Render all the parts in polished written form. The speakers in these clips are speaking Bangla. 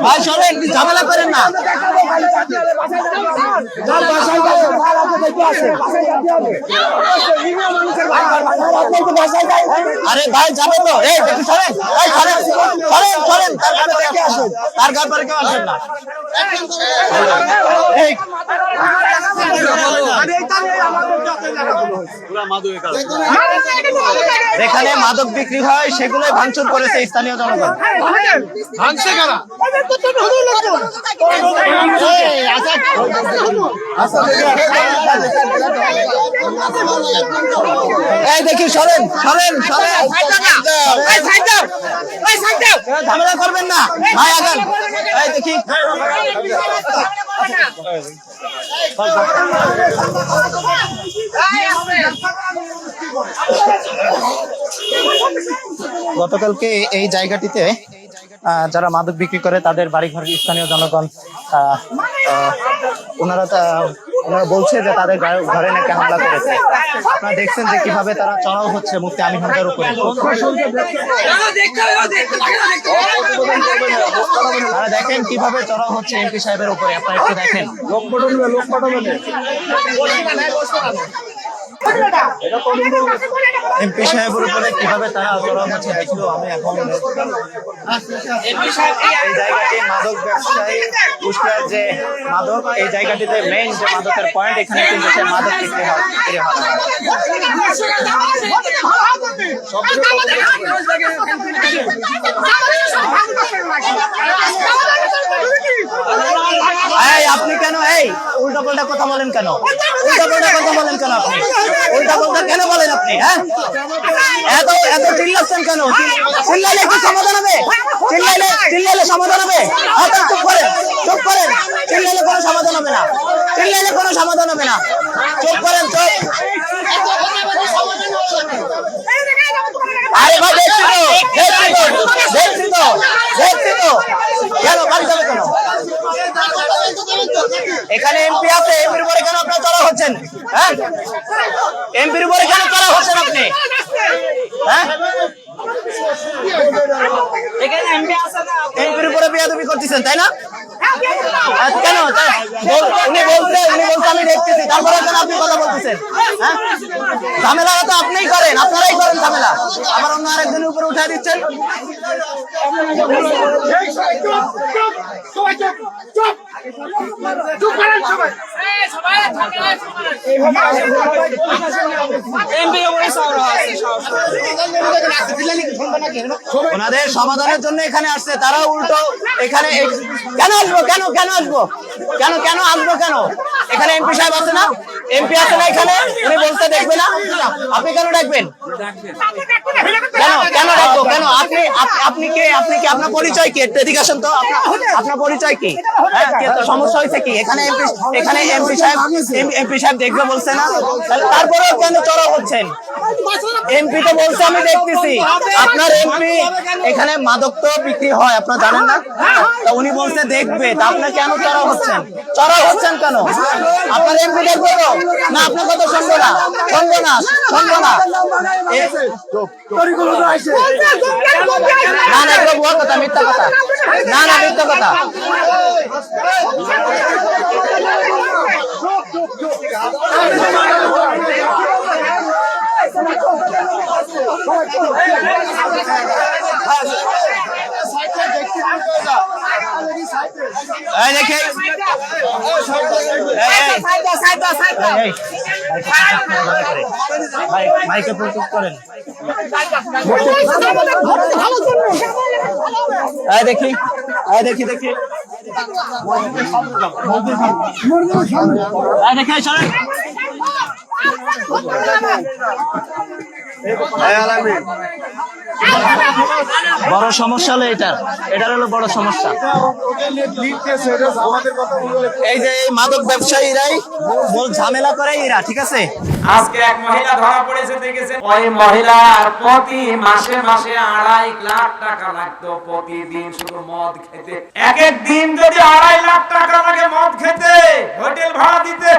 ভাই সরেন, ঝামেলা করেন না। আরে ভাই যাবে তো, এই দেখি সরেন, তার ঘর পরে কেউ আসেন না। যেখানে মাদক বিক্রি হয় সেগুলোই ভাঙচুর করেছে স্থানীয় জনগণ। এই দেখি সরেন, ঝামেলা করবেন না ভাই, আগান। এই দেখি গতকালকে এই জায়গাটিতে যারা মাদক বিক্রি করে তাদের বাড়িঘর স্থানীয় জনগণ ওনারা বলছে যে তাদের ঘরে নাকি হামলা করেছে। আপনারা দেখছেন যে কিভাবে তারা চড়াও হচ্ছে মুফতি আমিন হামজার উপরে। তারা দেখেন কিভাবে চড়াও হচ্ছে এমপি সাহেবের উপরে, আপনারা একটু দেখেন। এমপি সাহেবের উপরে কিভাবে তারা চড়াও হচ্ছে দেখলো আমি এখন। এই জায়গাটি মাদক ব্যবসায়ী কুষ্টিয়ার যে মাদক, এই জায়গাটিতে মেইন যে মাদকের পয়েন্ট, এখানে কিন্তু সে মাদক বিক্রি হয়। আপনি কেন এই উল্টা পাল্টা কথা বলেন কেন? আপনি উল্টা পাল্টা কেন বলেন আপনি? হ্যাঁ, এত চিল্লাচ্ছেন কেন? চিল্লাইলে কি সমাধান হবে? চিল্লাইলে সমাধান হবে? চুপ করেন। চিল্লাইলে কোনো সমাধান হবে না। চুপ করেন, চুপ। আরে ভাই দেখছি তো কেন বাড়ি যাবে কেন? এখানে এমপি আছে, এমপির উপরে কেন আপনারা চড়া হচ্ছেন? হ্যাঁ, এমপির উপরে কেন চড়া হচ্ছেন আপনি? হ্যাঁ, এমপির উপরে বেয়াদবি করতেছেন তাই না? কেন উনি বলছে আমি দেখতেছি, তারপরে কেন আপনি কথা বলতেছেন? হ্যাঁ, ঝামেলা তো আপনিই করেন, আপনারাই করেন ঝামেলা, আবার অন্য আরেকজনের উপরে উঠে দিচ্ছেন। ওনাদের সমাধানের জন্য এখানে আসছে, তারা উল্টো এখানে কেন আসবো কেন এখানে এমপি সাহেব আছে না? এখানে উনি বলতে দেখবে না? আপনি কেন ডাকবেন? কেন ডাকবো? কেন আপনি কে? আপনার পরিচয় কি? এদিকে আসেন তো, আপনার পরিচয় কি? হ্যাঁ, সমস্যা হয়েছে কি? এখানে এমপি সাহেব দেখবে বলছে না? তারপরেও কেন চড়া হচ্ছেন? এমপি তো বলছে আমি দেখতেছি। আপনার এমপি এখানে মাদক তো বিক্রি হয়, আপনারা জানেন না? উনি বলছে দেখবে, তা আপনার কেন চড়া হচ্ছেন কেন? আপনার এমপি দেখবে তো না? আপনার কথা শুনবো না। এগুলো ভুয়া কথা, মিথ্যা কথা। মিথ্যা কথা। মাইকে প্রচুর করেন। দেখি বড় সমস্যা হলো এটার হলো বড় সমস্যা। এই যে মাদক ব্যবসায়ীরাই ঝামেলা করে এরা, ঠিক আছে? আজকে এক মহিলা ধরা পড়েছে, দেখেছেন? ওই মহিলার প্রতি মাসে 2.5 লাখ টাকা লাগতো প্রতিদিন শুধু মদ খেতে। এক দিন যদি 2.5 লাখ টাকা লাগে মদ খেতে, হোটেল ভাড়া দিতে,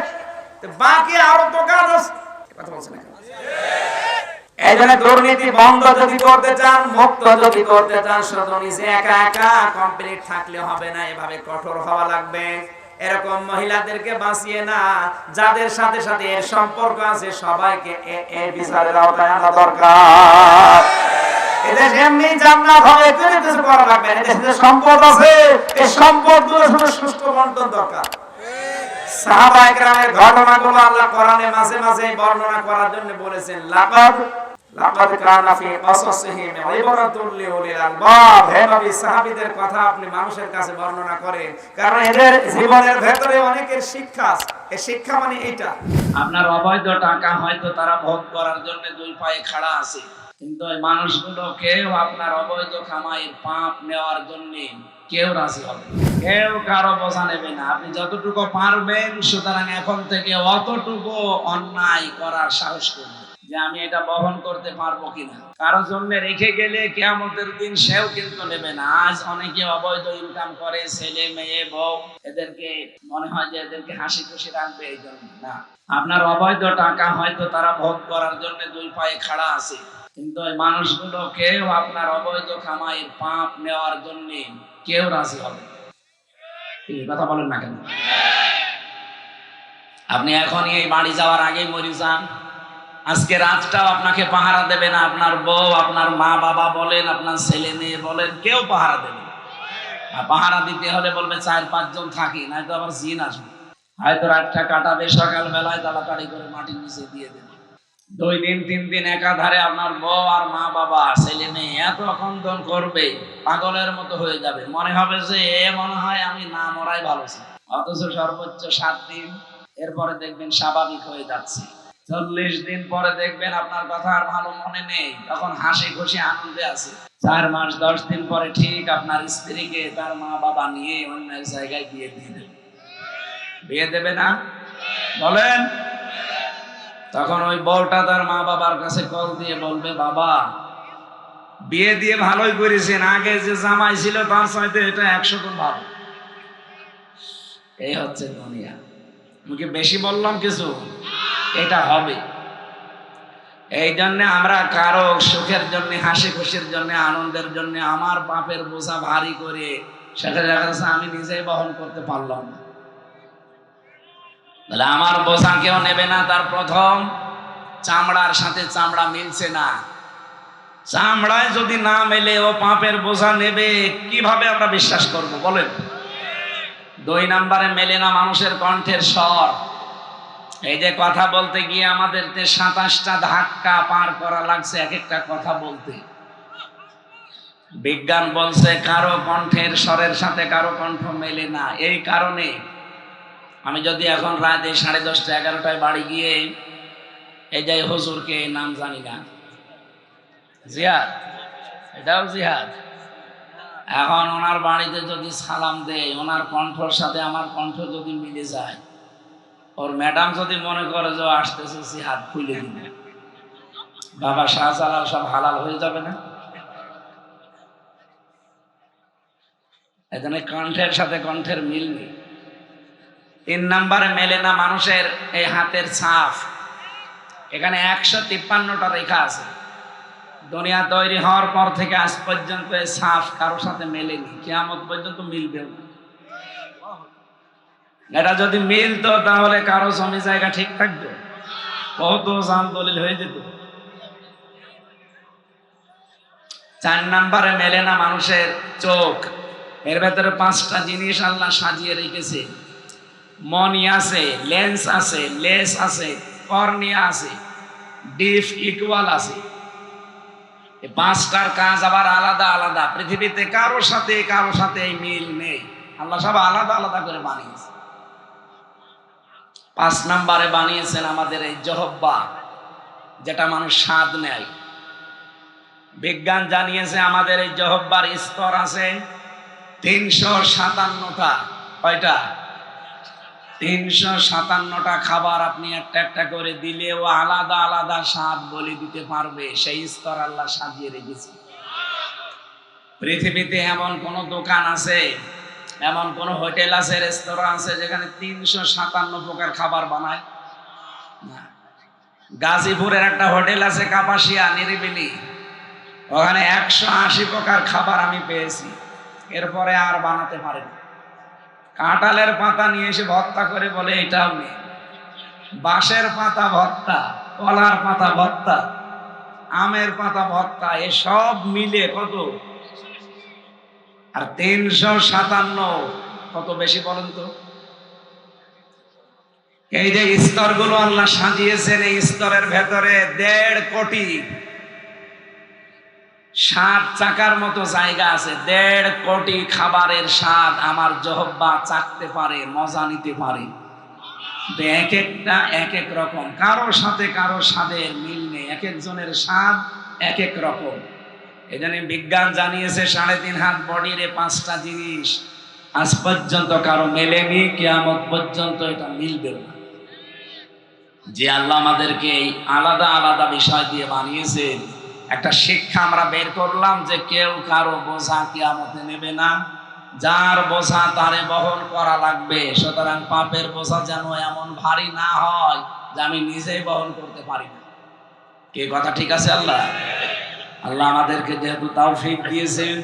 বাকি আরো তো কাজ আছে। কথা বলছেন না? এই জন্য দুর্নীতি বন্ধ যদি করতে চান, মুক্ত যদি করতে চান, শুধু নিজে একা একা কমপ্লিট থাকলে হবে না, এভাবে কঠোর হওয়া লাগবে। এরকম মহিলাদেরকে বাঁচিয়ে না, যাদের সাথে সাথে এর সম্পর্ক আছে সবাইকে এই বিচারের আওতায় আনা দরকার। এদের এমনি জান্নাত হবে, তুমি কিছু করা লাগবে না। এদের যে সম্পদ আছে, এই সম্পদগুলো শুধু সুষ্ঠু বন্টন দরকার। সাহাবায়ে কেরামের ঘটনাগুলো আল্লাহ কোরআনে মাঝে মাঝে বর্ণনা করার জন্য বলেছেন, লাকাদ কানা ফি কসাসিহিম ইবরাতুল লিউলিল আলবাব। হে নবী, সাহাবীদের কথা আপনি মানুষের কাছে বর্ণনা করেন, কারণ এদের জীবনের ভেতরে অনেকের শিক্ষা আছে। এই শিক্ষা মানে এটা, আপনার অবৈধ টাকা হয়তো তারা ভোগ করার জন্য দুই পায়ে খাড়া আছে, কিন্তু এই মানুষগুলো কেউ আপনার অবৈধ কামাইয়ের পাপ নেওয়ার জন্য কেউ রাজি হবে, কেউ কারো বোঝা নেবে না। আপনি যতটুকু পারবেন, সুতরাং এখন থেকে অতটুকু অন্যায় করার সাহস করবেন যে আমি এটা বহন করতে পারবো কিনা। কারো জন্য রেখে গেলে কিয়ামতের দিন সেও কিন্তু নেবে না। আজ অনেকে অবৈধ ইনকাম করে, ছেলে মেয়ে বউ, এদেরকে মনে হয় যে এদেরকে হাসি খুশি রাখবে, এই জন্য না। আপনার অবৈধ টাকা হয়তো তারা ভোগ করার জন্য দুই পায়ে খাড়া আছে, কিন্তু এই মানুষগুলো কেউ আপনার অবৈধ কামাইয়ের পাপ নেওয়ার জন্য কেউ রাজি হবে। এই কথা বলেন না কেন? আপনি এখনই এই বাড়ি যাওয়ার আগেই মরে যান, আজকে রাতটাও আপনাকে পাহারা দেবে না আপনার বউ, আপনার মা বাবা বলেন, আপনার ছেলে মেয়ে বলেন, কেউ পাহারা দেবে না। আর পাহারা দিতে হলে বলবে 4-5 জন থাকি, নয়তো আবার জিন আসবে, হয়তো রাতটা কাটাবে, সকাল বেলায় তাড়াতাড়ি করে মাটির নিচে দিয়ে দেবে। 2 দিন 3 দিন একাধারে আপনার বউ আর মা বাবা ছেলে মেয়ে এত কন্দন করবে, পাগলের মতো হয়ে যাবে, মনে হবে যে মনে হয় আমি না মরাই ভালো ছিল। অথচ সর্বোচ্চ 7 দিন, এরপরে দেখবেন স্বাভাবিক হয়ে যাচ্ছে। 40 দিন পরে দেখবেন আপনার কথা আর ভালো মনে নেই, তখন হাসি খুশি আনন্দে আছে। 4 মাস 10 দিন পরে ঠিক আপনার স্ত্রীকে তার মা বাবা নিয়ে অন্য এক জায়গায় বিয়ে দিয়ে দেবে। বিয়ে দেবে না বলেন? তখন ওই বউটা তার মা বাবার কাছে কল দিয়ে বলবে, বাবা বিয়ে দিয়ে ভালোই করেছেন, আগে যে জামাই ছিল তার চাইতে এটা 100 গুণ ভালো। এই হচ্ছে দুনিয়া। মুখে বেশি বললাম কিছু? এটা হবে। এই জন্য আমরা কারো সুখের জন্য, হাসি খুশির জন্য, আনন্দের জন্য আমার পাপের বোঝা ভারী করে সেটা দেখা যাচ্ছে আমি নিজেই বহন করতে পারলাম না, তাহলে আমার বোঝা কেউ নেবে না। তার প্রথম, চামড়ার সাথে চামড়া মিলছে না। চামড়ায় যদি না মেলে ও পাপের বোঝা নেবে কিভাবে আমরা বিশ্বাস করব বলেন? 2 নম্বরে মেলে না মানুষের কণ্ঠের স্বর। এই যে কথা বলতে গিয়ে আমাদের 27টা ধাক্কা পার করা লাগছে এক একটা কথা বলতে। বিজ্ঞান বলছে কারো কণ্ঠের স্বরের সাথে কারো কণ্ঠ মেলে না। এই কারণে আমি যদি এখন রাতে 10:30 11টায় বাড়ি গিয়ে এই যে হুজুরকে নাম জানি না, জিহাদ, এটাও জিহাদ, এখন ওনার বাড়িতে যদি সালাম দেয়, ওনার কণ্ঠর সাথে আমার কণ্ঠ যদি মিলে যায়, ওর ম্যাডাম যদি মনে করে যে আসতেছে, জিহাদ খুলে দিবে, বাবা শাহজালাল সব হালাল হয়ে যাবে না? এজন্য কণ্ঠের সাথে কণ্ঠের মিল নেই। 3 নম্বরে মেলে না মানুষের এই হাতের ছাপ। এখানে 153টা রেখা আছে। দুনিয়া তৈরি হওয়ার পর থেকে আজ পর্যন্ত এই ছাপ কারোর সাথে মেলেনি, কিয়ামত পর্যন্ত মিলবেও না। এটা যদি মিলতো তাহলে কারো জমি জায়গা ঠিক থাকতো, কত জান দলিল হয়ে যেত। 4 নম্বরে মেলে না মানুষের চোখ। এর ভেতরে 5টা জিনিস আল্লাহ সাজিয়ে রেখেছে। মনি আছে, লেন্স আছে, লেস আছে, কর্নিয়া আছে, ডিপ ইকুয়াল আছে। এই 5টার কাজ আবার আলাদা আলাদা। পৃথিবীতে কারো সাথে এই মিল নেই, আল্লাহ সব আলাদা আলাদা করে বানিয়েছে। 5 নম্বরে বানিয়েছেন আমাদের এই জহব্বা, যেটা মানুষ স্বাদ নেয়। বিজ্ঞান জানিয়েছে আমাদের এই জহব্বার স্তর আছে 357টা। কয়টা? 357টা খাবার আপনি একটা একটা করে দিলে ও আলাদা আলাদা স্বাদ বলে দিতে পারবে। সেই স্তর আল্লাহ সাজিয়ে রেখেছে। পৃথিবীতে এমন কোন দোকান আছে, এমন কোন হোটেল আছে, রেস্তোরাঁ আছে যেখানে 357 প্রকার খাবার বানায় না? গাজীপুরের একটা হোটেল আছে কাপাসিয়া, নিরিবিলি, ওখানে 180 প্রকার খাবার আমি পেয়েছি। এরপরে আর বানাতে পারেনি। কাঁঠালের পাতা নিয়ে এসে ভর্তা করে বলে এটাও নেই, বাঁশের পাতা ভর্তা, কলার পাতা ভর্তা, আমের পাতা ভর্তা, এসব মিলে কত? আর 357, কত বেশি বলেন তো? এই যে স্তরগুলো আল্লাহ সাজিয়েছেন, এই স্তরের ভেতরে 1.5 কোটি 7 চাকার মতো জায়গা আছে। 1.5 কোটি খাবারের স্বাদ আমার জিহ্বা চাখতে পারে, মজা নিতে পারে। এক একটা এক এক রকম, কারোর সাথে কারোর স্বাদের মিল নেই, এক একজনের স্বাদ এক এক রকম। এজন্য বিজ্ঞান জানিয়েছে 3.5 হাত বডির 5টা জিনিস আজ পর্যন্ত কারো মেলেনি, কিয়ামত পর্যন্ত এটা মিলবে না। যে আল্লাহ আমাদেরকে এই আলাদা আলাদা বিষয় দিয়ে বানিয়েছেন, একটা শিক্ষা আমরা বের করলাম যে কেউ কারো বোঝা কিয়ামতে নেবে না, যার বোঝা তারে বহন করা লাগবে। সুতরাং পাপের বোঝা যেন এমন ভারী না হয় যে আমি নিজেই বহন করতে পারি না। কে কথা ঠিক আছে? আল্লাহ আমাদেরকে যেহেতু তৌফিক দিয়েছেন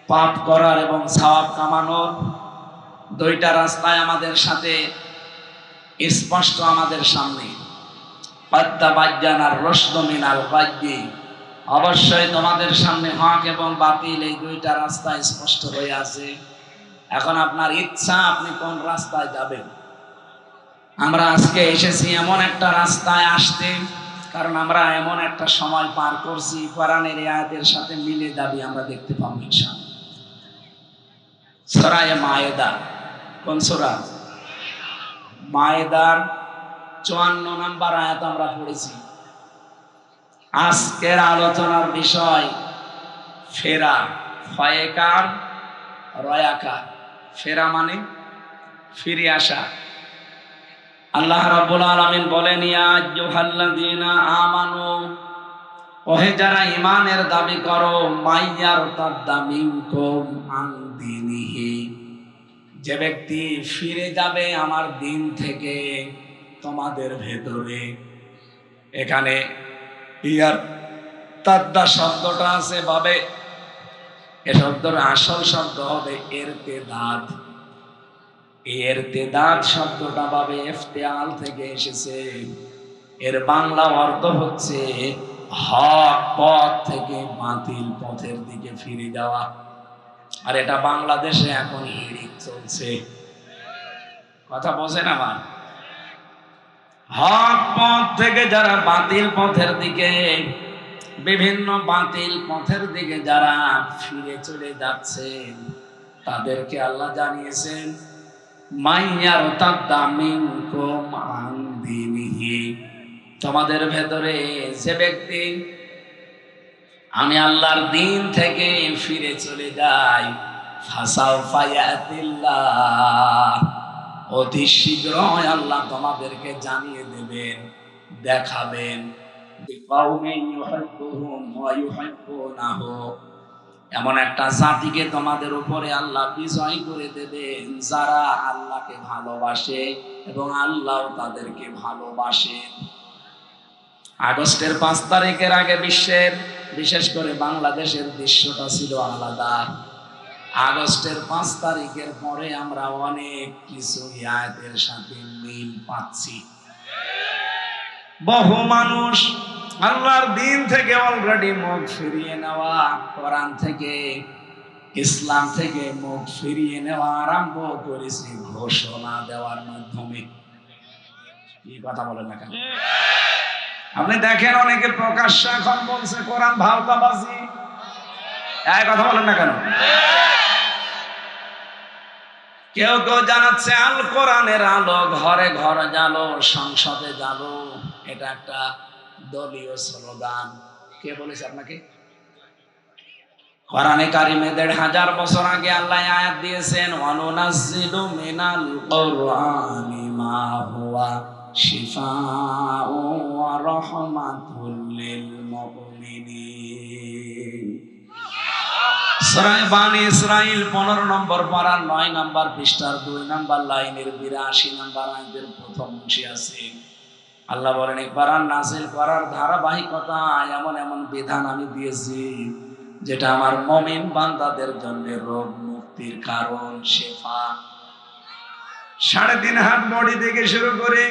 পাপ করার এবং সওয়াব কামানোর, 2টা রাস্তায় আমাদের সাথে স্পষ্ট আমাদের সামনে। অবশ্যই তোমাদের সামনে হক এবং বাতিল, এই 2টা রাস্তা স্পষ্ট হয়ে আছে। এখন আপনার ইচ্ছা আপনি কোন রাস্তায় যাবেন। আমরা আজকে এসেছি এমন একটা রাস্তায় আসতে, কারণ আমরা এমন একটা সময় পার করছি কোরআনের আয়াতের সাথে মিলে যাবে, আমরা দেখতে পাবো ইনশাআল্লাহ। সূরা মায়েদা, কোন সূরা? মায়েদার 54 নম্বর আয়াত আমরা পড়েছি। আজকের আলোচনার বিষয় ফেরা, ফয়েকার রয়াকার। ফেরা মানে ফিরে আসা। আল্লাহ রাব্বুল আলামিন বলেন, ইয়া আইয়ুহাল্লাযীনা আমানু, ওহে যারা ঈমানের দাবি করো, মাইয়ারতাদ্দা মিনকুম আন দীনিহি, যে ব্যক্তি ফিরে যাবে আমার দিন থেকে তোমাদের ভেতরে। এখানে ইয়ার তাদ্দা শব্দটা আছে ভাবে, এ শব্দের আসল শব্দ হবে ইরতিদাদ। এই ইরতিদাদ শব্দটা ভাবে ইফতিআল থেকে এসেছে। এর বাংলা অর্থ হচ্ছে হক পথ থেকে বাতিল পথের দিকে ফিরে যাওয়া। আর এটা বাংলাদেশে এখন হিড়িক চলছে, কথা বোঝেন আমার। হক পথ থেকে যারা বাতিল পথের দিকে, বিভিন্ন বাতিল পথের দিকে যারা ফিরে চলে যাচ্ছেন, তাদেরকে আল্লাহ জানিয়েছেন মাইয়ারতাদ্দা মিনকুম আন দীনিহি, তোমাদের ভেতরে যে ব্যক্তি আমি আল্লাহর দিন থেকে ফিরে চলে যাই, ফাসাউফা ইয়াতিল্লাহ, অতি শীঘ্রই আল্লাহ তোমাদেরকে জানিয়ে দেবেন, দেখাবেন, বিকাউমিন ইউহিব্বুহুম ওয়া ইউহিব্বুনাহু, এমন একটা জাতিকে তোমাদের উপরে আল্লাহ বিজয় করে দেবেন যারা আল্লাহকে ভালোবাসে এবং আল্লাহ তাদেরকে ভালোবাসেন। আগস্টের 5 তারিখের আগে বিশ্বের, বিশেষ করে বাংলাদেশের দৃশ্যটা ছিল আলাদা। আগস্টের 5 তারিখের পরে আমরা অনেক কিছু আয়াতের সাথে মিল পাচ্ছি। বহু মানুষ আল্লাহর দিন থেকে অলরেডি মুখ ফিরিয়ে নেওয়া, কোরআন থেকে, ইসলাম থেকে মুখ ফিরিয়ে নেওয়া আরম্ভ করেছে ঘোষণা দেওয়ার মাধ্যমে। কি কথা বলেন না কেন? আপনি দেখেন অনেকে প্রকাশ্যে এখন বলছে কোরআন ভাওতাবাজি। এই কথা বলেন না কেন? কেউ কেউ জানাচ্ছে আল কোরআনের আলো ঘরে ঘরে জ্বালো, সংসদে জ্বালো। এটা একটা দলীয় স্লোগান। কে বলেছে আপনাকে? কোরআনে কারিমে 1500 বছর আগে আল্লাহ আয়াত দিয়েছেন, ওয়ানুনাজ্জিলু মিনাল কোরআনি মা হুয়া শিফাউ ওয়া রাহমাতুল লিল মুমিনিন। সূরা বানী ইসরাঈল 15 নম্বর পারার 9 নম্বর পৃষ্ঠার 2 নম্বর লাইনের 82 নম্বর আয়াতের প্রথম অংশে আছে, আল্লাহ বলেন এই কোরআন নাযিল করার ধারাবাহিকতায় এমন এমন বিধান আমি দিয়েছি যেটা আমার মুমিন বান্দাদের জন্য রোগ মুক্তির কারণ, শেফা। 3.5 হাত বডি থেকে শুরু করে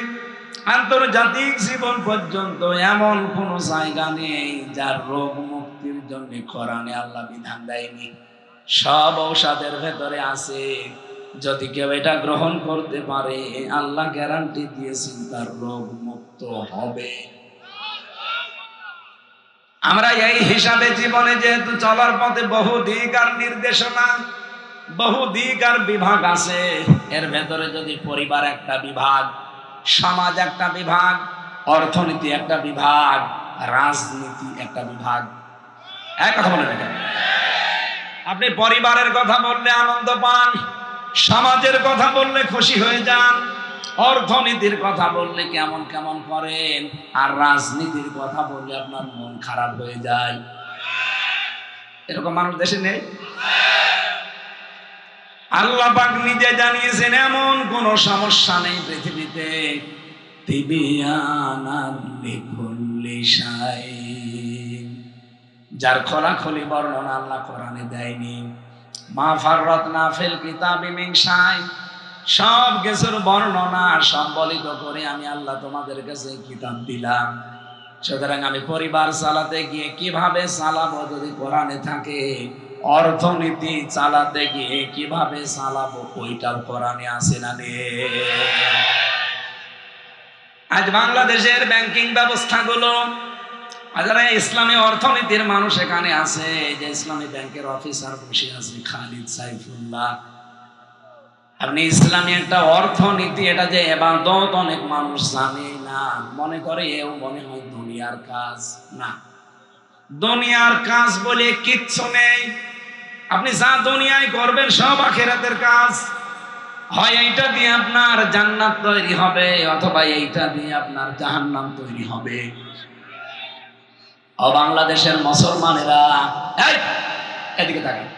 আন্তর্জাতিক জীবন পর্যন্ত এমন কোন জায়গা নেই যার রোগ মুক্তির জন্য কোরআনে আল্লাহ বিধান দেয়নি। সব ঔষধের ভেতরে আছে, যদি কেউ এটা গ্রহণ করতে পারে আল্লাহ গ্যারান্টি দিয়েছেন তার রোগ মুক্ত হবে। আমরা এই হিসাবে জীবনে যেহেতু চলার পথে বহু দিক আর নির্দেশনা, বহু দিক আর বিভাগ আছে, এর ভেতরে যদি পরিবার একটা বিভাগ, সমাজ একটা বিভাগ, অর্থনীতি একটা বিভাগ, রাজনীতি একটা বিভাগ, এক কথা বলে দেখেন, আপনি পরিবারের কথা বললে আনন্দ পান, সমাজের কথা বললে খুশি হয়ে যান, অর্থনীতির কথা বললে কেমন কেমন করেন, আর রাজনীতির কথা বললে আপনার মন খারাপ হয়ে যায়। এরকম মানুষ দেশে নেই? আল্লাহ পাক নিজে জানিয়েছেন এমন কোন সমস্যা নেই পৃথিবীতে, তিবিয়ানান লিকুল্লি শাই, যার খোলাখুলি বর্ণনা আল্লাহ কোরআনে দেয়নি। মা ফাররাতনা ফিল কিতাবি মিন শাই, সব কিছুর বর্ণনা সম্বলিত করে আমি আল্লাহ তোমাদের কাছে কিতাব দিলাম। সুতরাং আমি পরিবার চালাতে গিয়ে কিভাবে চালাবো যদি কোরআনে থাকে, অর্থনীতি চালাতে গিয়ে কিভাবে চালাবো ওইটার কোরআনে আছে না নেই? আজ বাংলাদেশের ব্যাংকিং ব্যবস্থাগুলো, যারা ইসলামী অর্থনীতির মানুষ এখানে আছে, যে ইসলামী ব্যাংকের অফিসার বসে আছে খালিদ সাইফুল্লাহ, আপনি ইসলামী একটা অর্থনীতি, এটা যে ইবাদত অনেক মানুষ জানে না, মনে করে এও মনে হয় দুনিয়ার কাজ। না, দুনিয়ার কাজ বলে কিচ্ছু নেই। আপনি যা দুনিয়ায় করবেন সব আখিরাতের কাজ। হয় এইটা দিয়ে আপনার জান্নাত তৈরি হবে, অথবা এইটা দিয়ে আপনার জাহান্নাম তৈরি হবে। ও বাংলাদেশের মুসলমানেরা, এদিকে তাকান,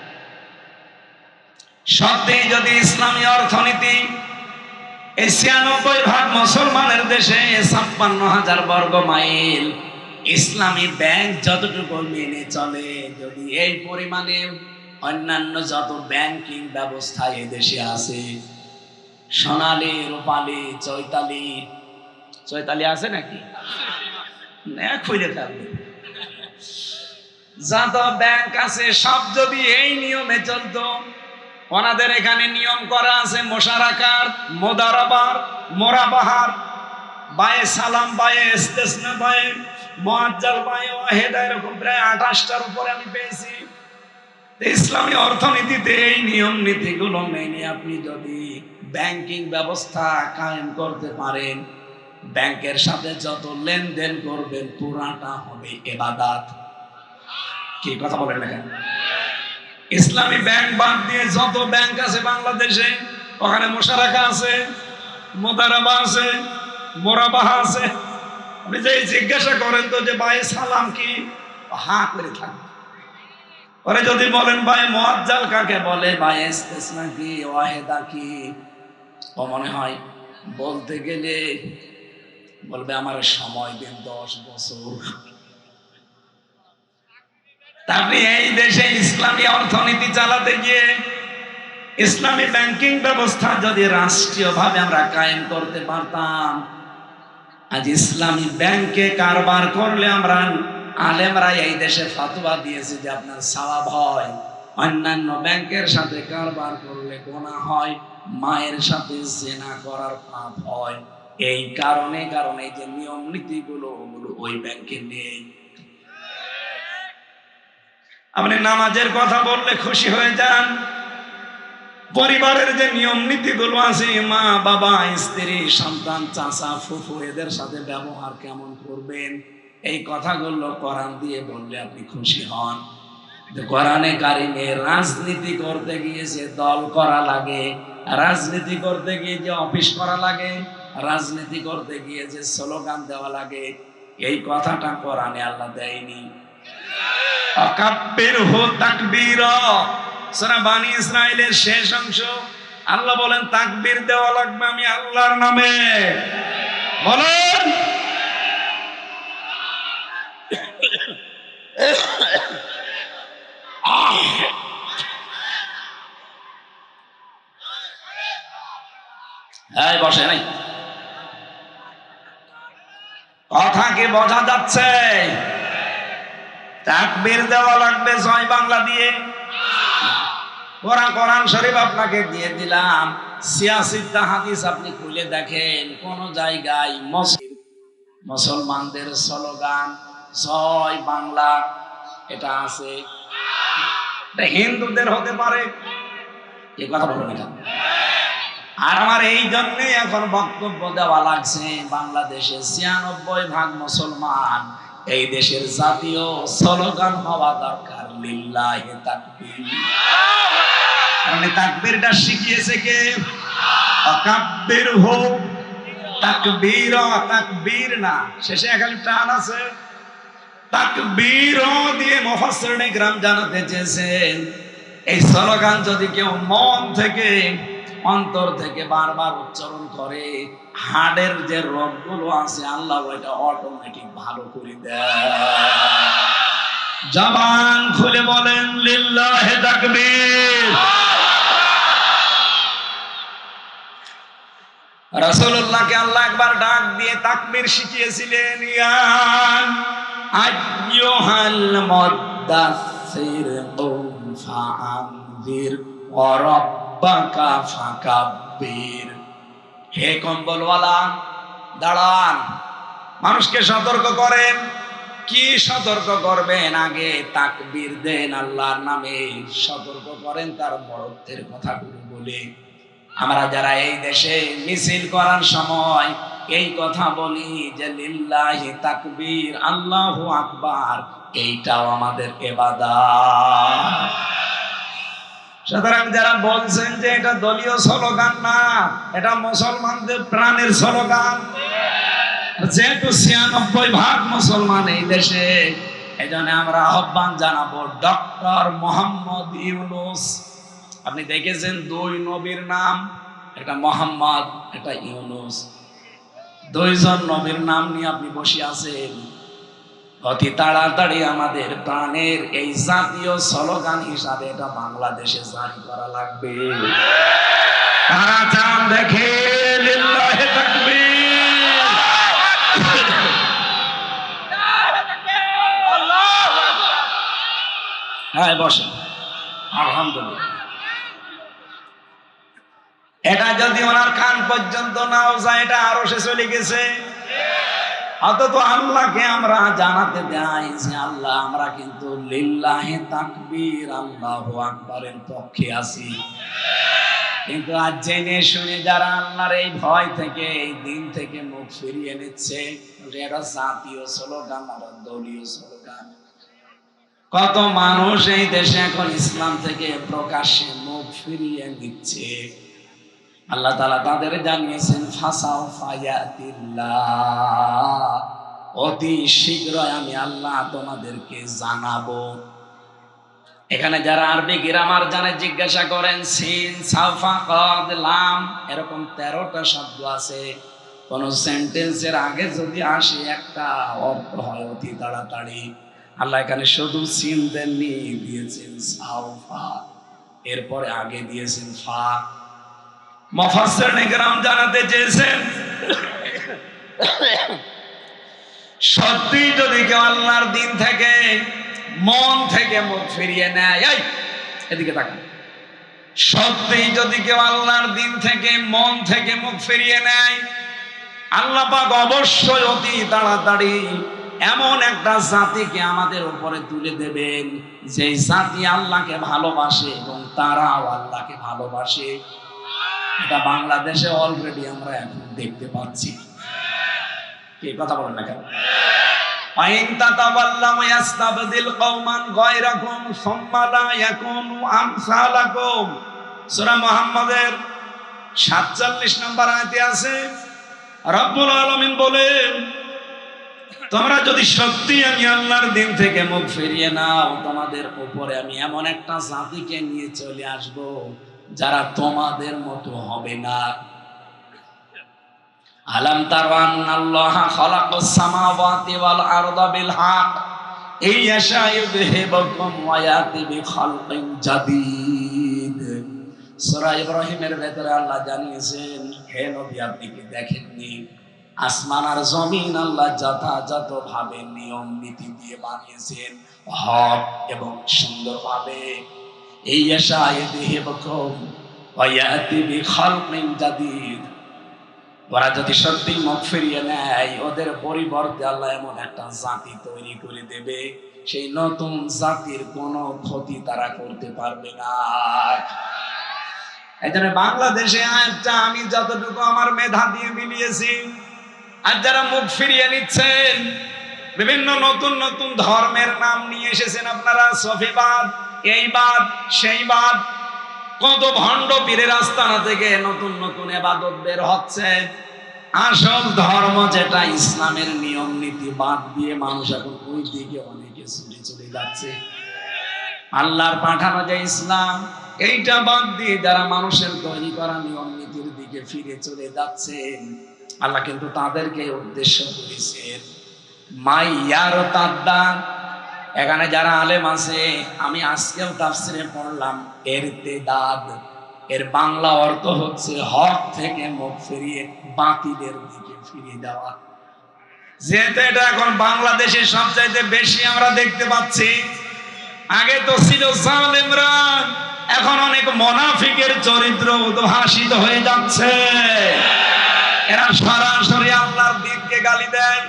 সত্যি যদি ইসলামী অর্থনীতি, এই 96% মুসলমানের দেশে 56,000 বর্গ মাইল ইসলামী ব্যাংক যতটুকু মেনে চলে, যদি এই পরিমাণে অন্যান্য যত ব্যাংকিং ব্যবস্থা এই দেশে আছে, সোনালী, রূপালী, চৈতালি আছে নাকি? খুঁজে থাকবে, যত ব্যাংক আছে সব যদি এই নিয়মে চলতো, ওনাদের এখানে নিয়ম করা আছে মোশারাকার, মোদারাবার, মোরাবাহার, বায়ে সালাম, বায়ে ইস্তেসনা, বায়ে মুআজ্জাল, বায়ে ওয়াহিদা, এরকম প্রায় 28টার উপরে আমি পেয়েছি। ইসলামী অর্থনীতিতে এই নিয়ম নীতিগুলো মেনে আপনি যদি ব্যাংকিং ব্যবস্থা কায়েম করতে পারেন, ব্যাংকের সাথে যত লেনদেন করবেন পুরাটা হবে ইবাদত। কি কথা বলেন না? ইসলামী ব্যাংক বাদ দিয়ে যত ব্যাংক আছে বাংলাদেশে, ওখানে মুশারাকা আছে, মুদারাবা আছে, মোরাবাহা আছে। আপনি যে জিজ্ঞাসা করেন তো যে ভাই সালাম কি, হা করে থাকবে। পরে যদি বলেন ভাই মুআজ্জাল কাকে বলে, ভাই ইস্তেসনা কি, ওয়াহিদা কি, ও মনে হয় বলতে গেলে বলবে আমার সময় দিন 10 বছর। আপনি এই দেশে ইসলামী অর্থনীতি চালাতে গিয়ে, ইসলামী ব্যাংকিং ব্যবস্থা যদি রাষ্ট্রীয়ভাবে আমরা কায়েম করতে পারতাম, আজ ইসলামী ব্যাংকে কারবার করলে আমরা আলেমরা এই দেশে ফতোয়া দিয়েছে যে আপনার সওয়াব হয়, অন্যান্য ব্যাংকের সাথে কারবার করলে গুনাহ হয়, মায়ের সাথে জিনা করার পাপ হয়। এই কারণে যে নিয়ম নীতিগুলো ওগুলো ওই ব্যাংকে নেই। আপনি নামাজের কথা বললে খুশি হয়ে যান, পরিবারের যে নিয়ম নীতিগুলো আছে, মা বাবা, স্ত্রী, সন্তান, চাচা, ফুফু, এদের সাথে ব্যবহার কেমন করবেন, এই কথাগুলো কোরআন দিয়ে বললে আপনি খুশি হন। কোরআনে কারিমে রাজনীতি করতে গিয়ে যে দল করা লাগে, রাজনীতি করতে গিয়ে যে অফিস করা লাগে, রাজনীতি করতে গিয়ে যে স্লোগান দেওয়া লাগে, এই কথাটা কোরআনে আল্লাহ দেয়নি। আকাব্বিরহু তাকবীরা, সূরা বানী ইসরাইলের শেষ অংশ, আল্লাহ বলেন তাকবীর দেওয়া লাগবে আমি আল্লাহর নামে। বলেন এই বসে নাই, কথা কি বোঝা যাচ্ছে? তাকবীর দেওয়া লাগবে জয় বাংলা দিয়ে। কোরআন শরীফ আপনাকে দিয়ে দিলাম, সিয়াসিত্তা হাদিস আপনি খুলে দেখেন, কোন জায়গায় মুসলমানদের স্লোগান জয় বাংলা এটা আছে? এটা হিন্দুদের হতে পারে, এই কথা বলুন এটা। আর আমার এই জন্যই এখন বক্তব্য দেওয়া লাগছে, বাংলাদেশে ৯৬% মুসলমান, এই দেশের জাতীয় স্লোগান হওয়া দরকার লিল্লাহি তাকবীর। কারণ তাকবীরটা শিখিয়েছে কে? আকাব্বির হো তাকবীর, তাকবীর না, শেষে খালি টান আছে। তাকবীর দিয়ে মুফাসসিরিনে কিরাম জানাতে চেয়েছেন, এই স্লোগান যদি কেউ মন থেকে অন্তর থেকে বারবার উচ্চারণ করে, হাড়ের যে রোগগুলো আছে আল্লাহ ওইটা অটোমেটিক ভালো করে দেয়। জবান খুলে বলেন লিল্লাহি তাকবীর। রাসূলুল্লাহকে আল্লাহ একবার ডাক দিয়ে তাকবীর শিখিয়েছিলেন, ইয়া আইয়ুহাল মুদ্দাসসির কুম ফাআনযির ওয়া রাব্বাকা ফাকাব্বির। হে কম্বলওয়ালা দাঁড়ান, মানুষকে সতর্ক করেন। কি সতর্ক করবেন? আগে তাকবীর দেন, আল্লাহর নামে সতর্ক করেন তার বড়ত্বের কথাগুলো বলে। আমরা যারা এই দেশে মিছিল করার সময় এই কথা বলি যে লিল্লাহি তাকবীর, আল্লাহু আকবার, এইটাও আমাদের ইবাদত। সুতরাং যারা বলছেন যে এটা দলীয় স্লোগান না, এটা মুসলমানদের প্রাণের স্লোগান, যেহেতু ৯৬% মুসলমান এই দেশে, এজন্য আমরা আহ্বান জানাবো ডক্টর মোহাম্মদ ইউনূস। আপনি দেখেছেন ২ নবীর নাম, একটা মোহাম্মদ, একটা ইউনূস, ২ জন নবীর নাম নিয়ে আপনি বসে আছেন। অতি তাড়াতাড়ি আমাদের প্রাণের এই জাতীয় স্লোগান হিসাবে এটা বাংলাদেশে জারি করা লাগবে। কারা চান দেখে লিল্লাহি তাকবীর। হ্যাঁ বসেন, আলহামদুলিল্লাহ। এটা যদি ওনার কান পর্যন্ত নাও যায়, এটা আরো সে চলে গেছে। অন্তত আল্লাহকে আমরা জানাতে দেই যে আল্লাহ, আমরা কিন্তু লিল্লাহি তাকবীর, আল্লাহু আকবারের পক্ষে আছি। কিন্তু আজ জেনে শুনে যারা আল্লাহর এই ভয় থেকে, এই দিন থেকে মুখ ফিরিয়ে নিচ্ছে, এটা জাতীয় স্লোগান আর দলীয় স্লোগান। কত মানুষ এই দেশে এখন ইসলাম থেকে প্রকাশ্যে মুখ ফিরিয়ে নিচ্ছে। আল্লাহ তাআলা তাদের জানিয়েছেন ফাসাউফা ইয়াতিল্লাহ, অতি শীঘ্রই আমি আল্লাহ তোমাদেরকে জানাবো। এখানে যারা আরবি গ্রামার জানে জিজ্ঞাসা করেন, সিন, সাউফা, কদ, লাম, এরকম 13টা শব্দ আছে। কোন সেন্টেন্সের আগে যদি আসে একটা অর্থ হয় অতি তাড়াতাড়ি। আল্লাহ এখানে শুধু সিন দেননি, দিয়েছেন সাউফা, এরপরে আগে দিয়েছেন ফা। মুফাসসিরিনে কিরাম জানাতে চেয়েছেন, সত্যি যদি কেউ আল্লাহর দিন থেকে মন থেকে মুখ ফিরিয়ে নেয়, এই এদিকে তাকান, সত্যি যদি কেউ আল্লাহর দিন থেকে মন থেকে মুখ ফিরিয়ে নেয়, আল্লাহ পাক অবশ্যই অতি তাড়াতাড়ি এমন একটা জাতিকে আমাদের উপরে তুলে দেবেন, যে জাতি আল্লাহকে ভালোবাসে এবং তারাও আল্লাহকে ভালোবাসে। এটা বাংলাদেশে অলরেডি আমরা এখন দেখতে পাচ্ছি। কি কথা বলেন না কেন? আইন তাতাওয়াল্লামু ইয়াস্তাবদিল কওমান গায়রাকুম সুম্মা লা ইয়াকুনু আমসালাকুম। সূরা মুহাম্মাদের ৪৭ নম্বর আয়াতে আছে, রব্বুল আলামিন বলেন, তোমরা যদি সত্যি আমি আল্লাহর দিন থেকে মুখ ফিরিয়ে নাও, তোমাদের উপরে আমি এমন একটা জাতিকে নিয়ে চলে আসব যারা তোমাদের মতো হবে না। আলাম তারা আন্নাল্লাহা খালাকাস সামাওয়াতি ওয়াল আরদা বিল হক, এই আশা ইউযহিবুকুম ওয়া ইয়াতি বিখালকিন জাদীদ। সূরা ইব্রাহিমের ভেতরে আল্লাহ জানিয়েছেন, হে নবী আপনি কি দেখেননি আসমান আর জমিন আল্লাহ যথাযথ ভাবে নিয়ম নীতি দিয়ে বানিয়েছেন, হক এবং সুন্দরভাবে। এই আশা ইউযহিবুকুম ওয়া ইয়াতি বিখালকিন জাদীদ। ওরা যদি সত্যি মুখ ফিরিয়ে নেয়, ওদের পরিবর্তে আল্লাহ এমন একটা জাতি তৈরি করে দেবে, সেই নতুন জাতির কোনো ক্ষতি তারা করতে পারবে না। এই জন্য বাংলাদেশে আয়াতটা আমি যতটুকু আমার মেধা দিয়ে মিলিয়েছি, আর যারা মুখ ফিরিয়ে নিচ্ছেন, বিভিন্ন নতুন নতুন ধর্মের নাম নিয়ে এসেছেন আপনারা, সফিবাদ, এইবাদ, সেইবাদ, কত ভণ্ড পীরের আস্তানা থেকে নতুন নতুন ইবাদত বের হচ্ছে। আসল ধর্ম যেটা ইসলামের নিয়ম নীতি বাদ দিয়ে মানুষ এখন ওই দিকে অনেকে ছুটে চলে যাচ্ছে। আল্লাহর পাঠানো যে ইসলাম, এইটা বাদ দিয়ে যারা মানুষের তৈরি করা নিয়ম নীতির দিকে ফিরে চলে যাচ্ছে, আল্লাহ কিন্তু তাদেরকে উদ্দেশ্য করেছেন মাইয়ার তাদ্দা। এখানে যারা আলেম আছে, আমি আজকেও তাফসিরে পড়লাম ইরতিদাদ, এর বাংলা অর্থ হচ্ছে হক থেকে মুখ ফিরিয়ে বাতিলের দিকে ফিরে যাওয়া। যেহেতু এটা এখন বাংলাদেশে সবচাইতে বেশি আমরা দেখতে পাচ্ছি। আগে তো ছিল জালেমরা, এখন অনেক মুনাফিকের চরিত্র উদ্ভাসিত হয়ে যাচ্ছে। এরা সরাসরি আল্লাহর দ্বীনকে গালি দেয়,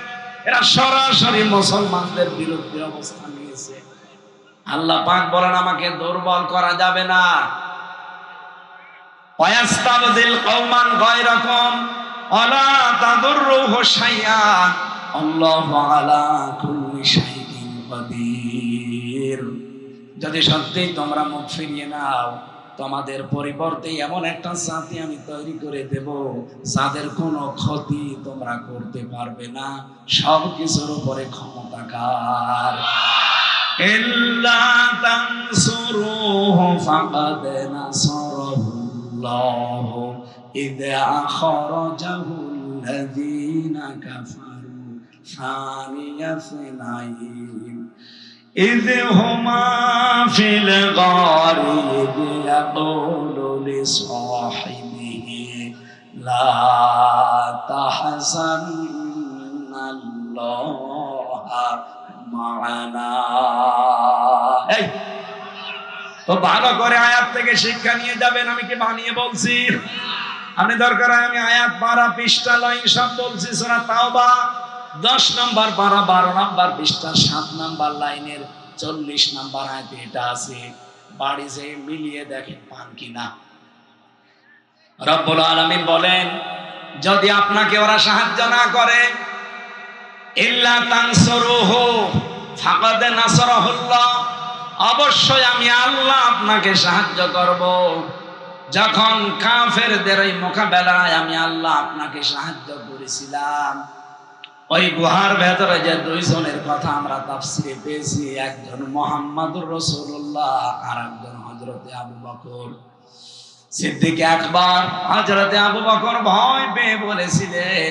এরা সরাসরি মুসলমানদের বিরুদ্ধে অবস্থান নিয়েছে। আল্লাহ পাক বলেন আমাকে দুর্বল করা যাবে না। ওয়াস্তাবদিল কওমান গায়রাকুম ওয়ালা তাদুররুহু শাইআ আল্লাহু আলা কুল্লি শাইইন কাদির। যদি সত্যি তোমরা মুখ ফিরিয়ে নাও, তোমাদের পরিবর্তে এমন একটা জাতি আমি তৈরি করে দেব, যাদের কোনো ক্ষতি তোমরা করতে পারবে না, সব কিছুর উপরে ক্ষমতাকার। ইল্লা তানসুরুহু ফাকাদ নাসারাহুল্লাহু ইয আখরাজাহুল্লাযীনা কাফারু সানিয়া ইসনাইন إذ هما في الغار إذ يقول لصاحبه لا تحزن الله معنا। এই তো ভালো করে আয়াত থেকে শিক্ষা নিয়ে যাবেন, আমি কি বানিয়ে বলছি? আপনি দরকার হয় আমি আয়াত 12 পৃষ্ঠা লাইন সব বলছি। সূরা তাওবা 10 নম্বর পারা 12 নম্বর পৃষ্ঠা 7 নম্বর লাইনের 40 নম্বর আয়াতে এটা আছে। বাড়ি যেয়ে মিলিয়ে দেখেন পান কিনা। রব্বুল আলামিন বলেন, যদি আপনাকে ওরা সাহায্য না করে, ইল্লা তানসুরুহু ফাকাদ নাসারাহুল্লাহ, অবশ্যই আমি আল্লাহ আপনাকে সাহায্য করব। যখন কাফেরদের এই মোকাবেলায় আমি আল্লাহ আপনাকে সাহায্য করেছিলাম, ওই গুহার ভেতরে যে দুইজনের কথা আমরা তাফসিরে পেয়েছি, একজন মুহাম্মদুর রাসূলুল্লাহ আর একজন হযরতে আবু বকর সিদ্দিক আকবর। হযরতে আবু বকর ভয় পেয়ে বলেছিলেন,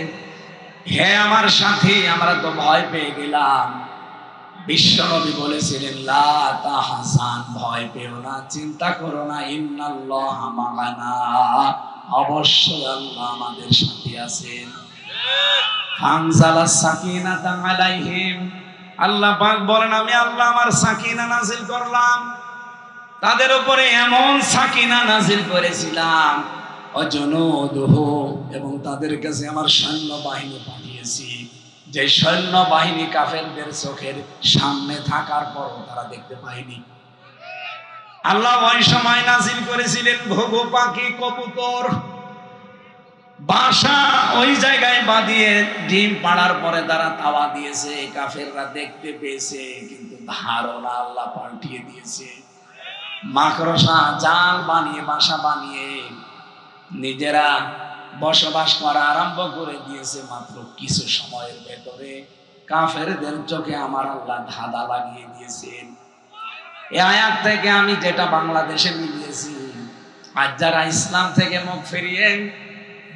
হে আমার সাথী, আমরা তো ভয় পেয়ে গেলাম। বিশ্বনবী বলেছিলেন, লা তাহজান, ভয় পেও না, চিন্তা করো না, ইন্নাল্লাহা মা'ানা, অবশ্যই আল্লাহ আমাদের সাথে আছেন। আনজালাস সাকিনাতা আলাইহিম, আল্লাহ পাক বলেন আমি আল্লাহ আমার সাকিনা নাযিল করলাম তাদের উপরে, এমন সাকিনা নাযিল করেছিলাম অজনুদুহু, এবং তাদের কাছে আমার সৈন্য বাহিনী পাঠিয়েছি, যে সৈন্য বাহিনী কাফেরদের চোখের সামনে থাকার পর তারা দেখতে পায়নি। আল্লাহ ওই সময় নাযিল করেছিলেন ঘুঘু পাখি, কবুতর, বাসা ওই জায়গায় বাঁধিয়ে ডিম পাড়ার পরে তারা তাওয়া দিয়েছে, কাফেররা দেখতে পেয়েছে, কিন্তু ধারণা আল্লাহ পাল্টিয়ে দিয়েছে। মাকড়সা জাল বানিয়ে, বাসা বানিয়ে নিজেরা বসবাস করা আরম্ভ করে দিয়েছে। মাত্র কিছু সময়ের ভেতরে কাফেরদের চোখে আমার আল্লাহ ধাঁধা লাগিয়ে দিয়েছেন। এই আয়াত থেকে আমি যেটা বাংলাদেশে মিলিয়েছি, আজ যারা ইসলাম থেকে মুখ ফিরিয়ে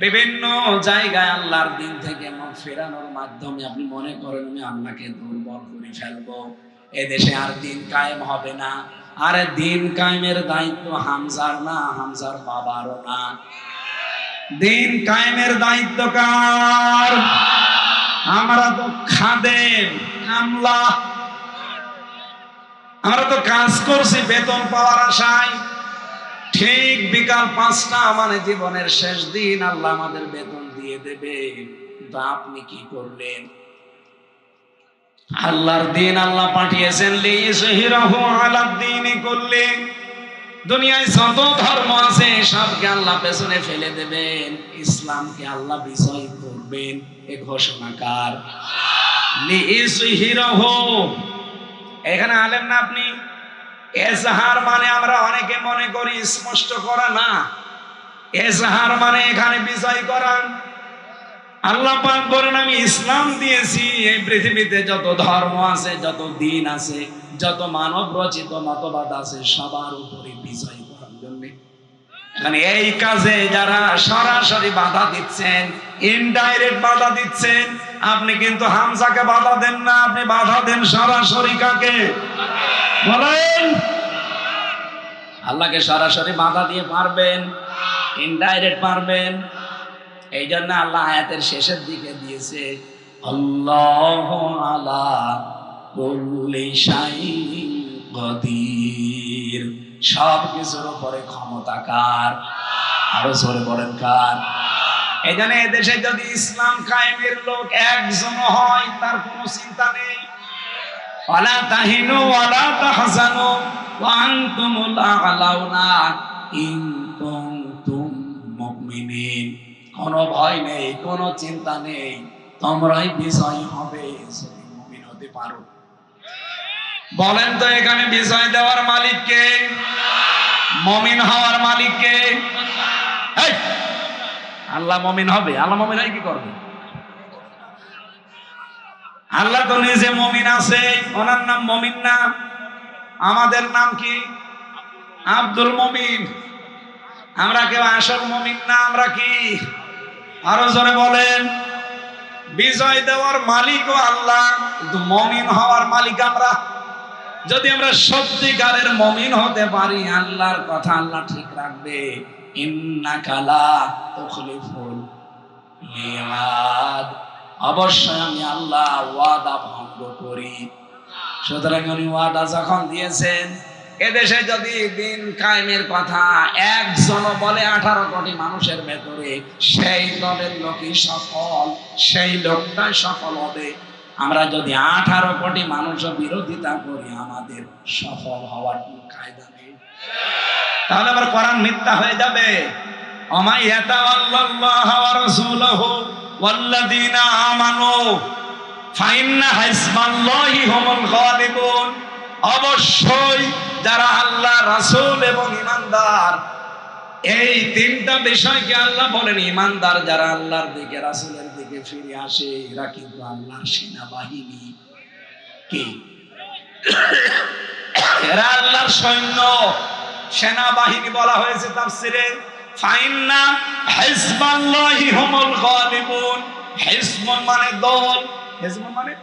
বিভিন্ন জায়গায় আল্লাহর দিন থেকে মুখ ফেরানোর মাধ্যমে আপনি মনে করেন আমি আল্লাহকে দুর্বল করে ফেলবো, এদেশে আর দিন কায়েম হবে না। আরে দিন কায়েমের দায়িত্ব হামজার না, হামজার বাবারও না। দিন কায়েমের দায়িত্ব কার? আমরা তো খাদেম, কামলা, আমরা তো কাজ করছি বেতন পাওয়ার আশায়। ঠিক বিকাল 5টা মানে জীবনের শেষ দিন, আল্লাহ আমাদের বেতন দিয়ে দেবে। কিন্তু আপনি কি করলেন? আল্লাহর দিন আল্লাহ পাঠিয়েছেন লিইয়ুযহিরাহু আলাদ দ্বীনি কুল্লি। দুনিয়ায় যত ধর্ম আছে সবকে আল্লাহ পেছনে ফেলে দেবেন, ইসলামকে আল্লাহ বিজয় করবেন। এ ঘোষণা কার? লিইয়ুযহিরাহু। এখানে আলেম না আপনি? এজাহার মানে আমরা অনেকে মনে করি স্পষ্ট করা না। এজাহার মানে এখানে বিজয় করা। আল্লাহ পাক বলেন আমি ইসলাম দিয়েছি, এই পৃথিবীতে যত ধর্ম আছে, যত দিন আছে, যত মানব রচিত মতবাদ আছে, সবার উপরে বিজয় করার জন্য। মানে এই কাজে যারা সরাসরি বাধা দিচ্ছেন, ইনডাইরেক্ট বাধা দিচ্ছেন, আপনি কিন্তু হামজাকে বাধা দেন না, আপনি বাধা দেন সরাসরি কাকে? বলেন। আল্লাহকে সরাসরি বাধা দিয়ে পারবেন, ইনডাইরেক্ট পারবেন। এই জন্য আল্লাহ আয়াতের শেষের দিকে দিয়েছে আল্লাহু আলা কুল্লি শাইইন কাদির। সব কিছুর উপরে ক্ষমতা কার? আরো জোরে বলেন কার? এই জন্য এদেশে যদি ইসলাম কায়েমের লোক একজন হয়, তার কোনো চিন্তা নেই। ওয়ালা তাহিনু ওয়ালা তাহজানু ওয়া আনতুমুল আ'লাউনা ইন কুনতুম মুমিনিন। কোনো ভয় নেই, কোনো চিন্তা নেই, তোমরাই বিজয় হবে যদি মুমিন হতে পারো। বলেন তো এখানে বিজয় দেওয়ার মালিক কে? মুমিন হওয়ার মালিক কে? আল্লাহ মুমিন হবে। আল্লাহ মুমিন হয় কি করবে? আল্লাহ তো নিজে মুমিন আছে, ওনার নাম মুমিন না। আমাদের নাম কি? আব্দুল মুমিন। আমরা কেউ আসল মুমিন না, আমরা কি? আরো জোরে বলেন। বিজয় দেওয়ার মালিকও আল্লাহ, কিন্তু মুমিন হওয়ার মালিক আমরা। যদি আমরা সত্যিকারের মুমিন হতে পারি, আল্লাহর কথা আল্লাহ ঠিক রাখবে। ইন্নাকা লা তুখলিফুল মিয়াদ। অবশ্যই আমি আল্লাহ ওয়াদা ভঙ্গ করি। সুতরাং উনি ওয়াদা যখন দিয়েছেন, এদেশে যদি দিন কায়েমের কথা একজন বলে 18 কোটি মানুষের ভেতরে, সেই দলের লোকই সফল, সেই লোকটাই সফল হবে। আমরা যদি 18 কোটি মানুষও বিরোধিতা করি, আমাদের সফল হওয়ার কোনো কায়দা নেই। তাহলে আবার কোরআন মিথ্যা হয়ে যাবে। ওমা ইয়াতাআল্লাহু ওয়া রাসূলুহু ওয়াল্লাযীনা আমানু ফাইন্না হিজবাল্লাহি হুমুল গালিবুন। অবশ্যই যারা আল্লাহ, রাসূল এবং ঈমানদার, এই তিনটা বিষয়কে আল্লাহ বলেন ঈমানদার যারা আল্লাহর দিকে, রাসূলের দিকে ফিরে আসে, এরা কিন্তু আল্লাহর সেনাবাহিনী। কি? এরা আল্লাহর সৈন্য, সেনাবাহিনী বলা হয়েছে তাফসিরে। ফাইন্না হিজবাল্লাহি হুমুল গালিবুন। হিজবুন মানে দল, হিজবুন মানে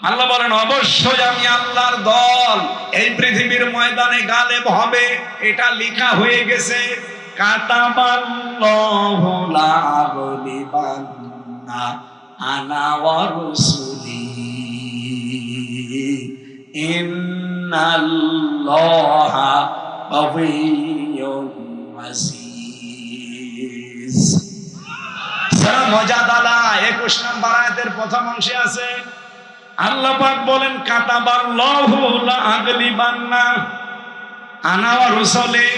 আল্লাহ বলেন অবশ্যই আমি আল্লাহর দল এই পৃথিবীর ময়দানে গালেব হবে। এটা লেখা হয়ে গেছে। কাতাবাল্লাহু লা আগলিবান্না আনা ওয়া রুসুলি ইন্নাল্লাহা কাবিয়্যুন আজিজ। সূরা মুজাদালা 21 নম্বর আয়াতের প্রথম অংশে আছে আল্লাহ পাক বলেন কাতাবাল্লাহু লা আগলিবান্না আনা ওয়া রুসুলি।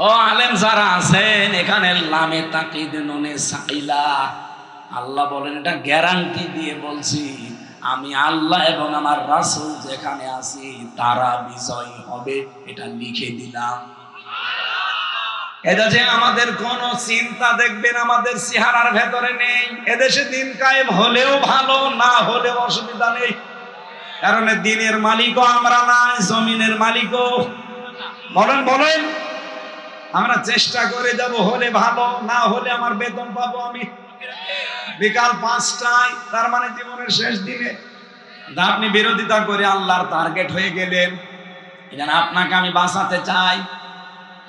ও আলেম যারা আছেন এখানে, লামে তাকিদ নুনে সাইলা, আল্লাহ বলেন এটা গ্যারান্টি দিয়ে বলছি, আমি আল্লাহ এবং আমার রাসূল যেখানে আছি তারা বিজয়ী হবে, এটা লিখে দিলাম। এটা যে আমাদের কোন চিন্তা দেখবেন আমাদের চেহারার ভেতরে নেই। এদেশে দিন কায়েম হলেও ভালো, না হলেও অসুবিধা নেই, কারণ দিনের মালিকও আমরা না, জমিনের মালিকও। বলেন বলেন, আমরা চেষ্টা করে যাব, হলে ভালো, না হলে আমার বেতন পাবো আমি বিকাল 5টায়, তার মানে জীবনের শেষ দিনে। আপনি বিরোধিতা করে আল্লাহর টার্গেট হয়ে গেলেন। এখানে আপনাকে আমি বাঁচাতে চাই,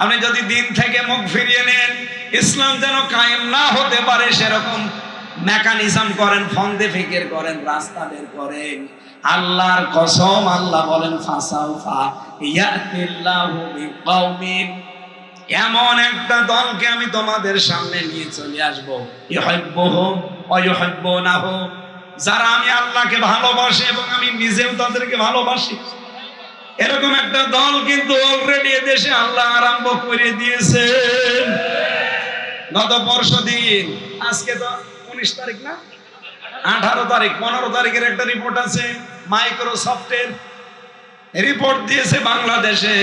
আপনি যদি দিন থেকে মুখ ফিরিয়ে নেন, ইসলাম যেন কায়েম না হতে পারে সেরকম মেকানিজম করেন, ফন্দে ফিকির করেন, রাস্তা বের করেন। আল্লাহর কসম, আল্লাহ বলেন ফাসাউফা ইয়াতিল্লাহু বিকাউমিন, এমন একটা দলকে আমি তোমাদের সামনে নিয়ে চলে আসবো, ইউহিব্বুহুম ওয়া ইউহিব্বুনাহু, যারা আমি আল্লাহকে ভালোবাসি এবং আমি নিজেও তাদেরকে ভালোবাসি। এরকম একটা দল কিন্তু অলরেডি এদেশে আল্লাহ আরম্ভ করে দিয়েছেন। গত পরশুদিন, আজকে তো 19 তারিখ না, 18 তারিখ, 15 তারিখের একটা রিপোর্ট আছে, মাইক্রোসফটের রিপোর্ট দিয়েছে বাংলাদেশে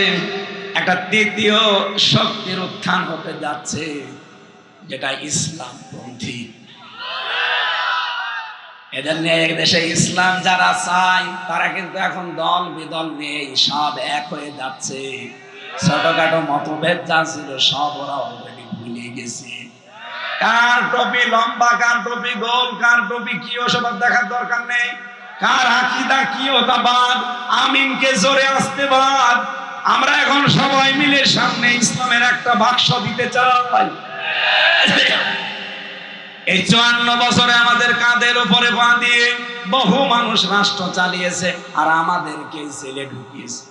একটা তৃতীয় শক্তির উত্থান হতে যাচ্ছে, যেটা ইসলামপন্থী। এদের নিয়ে দেশে ইসলাম যারা চায় তারা কিন্তু এখন দল বিদল নেই, সব এক হয়ে যাচ্ছে। ছোটখাটো মতভেদ যা ছিল সব ওরা অলরেডি ভুলে গেছে। কার টপি লম্বা, কার টপি গোল, কার টপি কি, ওসব দেখার দরকার নেই। কার আকীদা কি ওটা বাদ, আমিনকে জোরে আসতে বাদ। আমরা এখন সবাই মিলে সামনে ইসলামের একটা বাক্স দিতে চাই। এই 54 বছরে আমাদের কাঁধের উপরে পা দিয়ে বহু মানুষ রাষ্ট্র চালিয়েছে, আর আমাদেরকে জেলে ঢুকিয়েছে।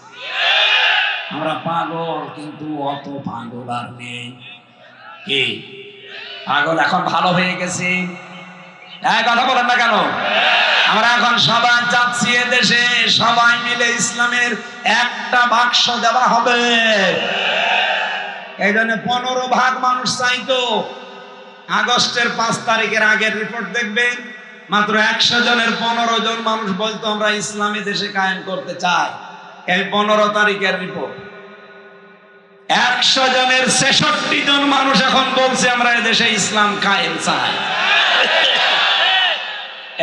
আমরা পাগল, কিন্তু অত পাগল আর নেই। কি পাগল এখন ভালো হয়ে গেছি? কথা বলেন না কেন? আমরা এখন সবাই চাচ্ছি এদেশে সবাই মিলে ইসলামের একটা বাক্স দেওয়া হবে। এই জন্য 15% মানুষ চাইতো। আগস্টের 5 তারিখের আগের রিপোর্ট দেখবেন, মাত্র 100 জনের 15 জন মানুষ বলতো আমরা ইসলামী দেশে কায়েম করতে চাই। এই 15 তারিখের রিপোর্ট, 100 জনের 66 জন মানুষ এখন বলছে আমরা এদেশে ইসলাম কায়েম চাই।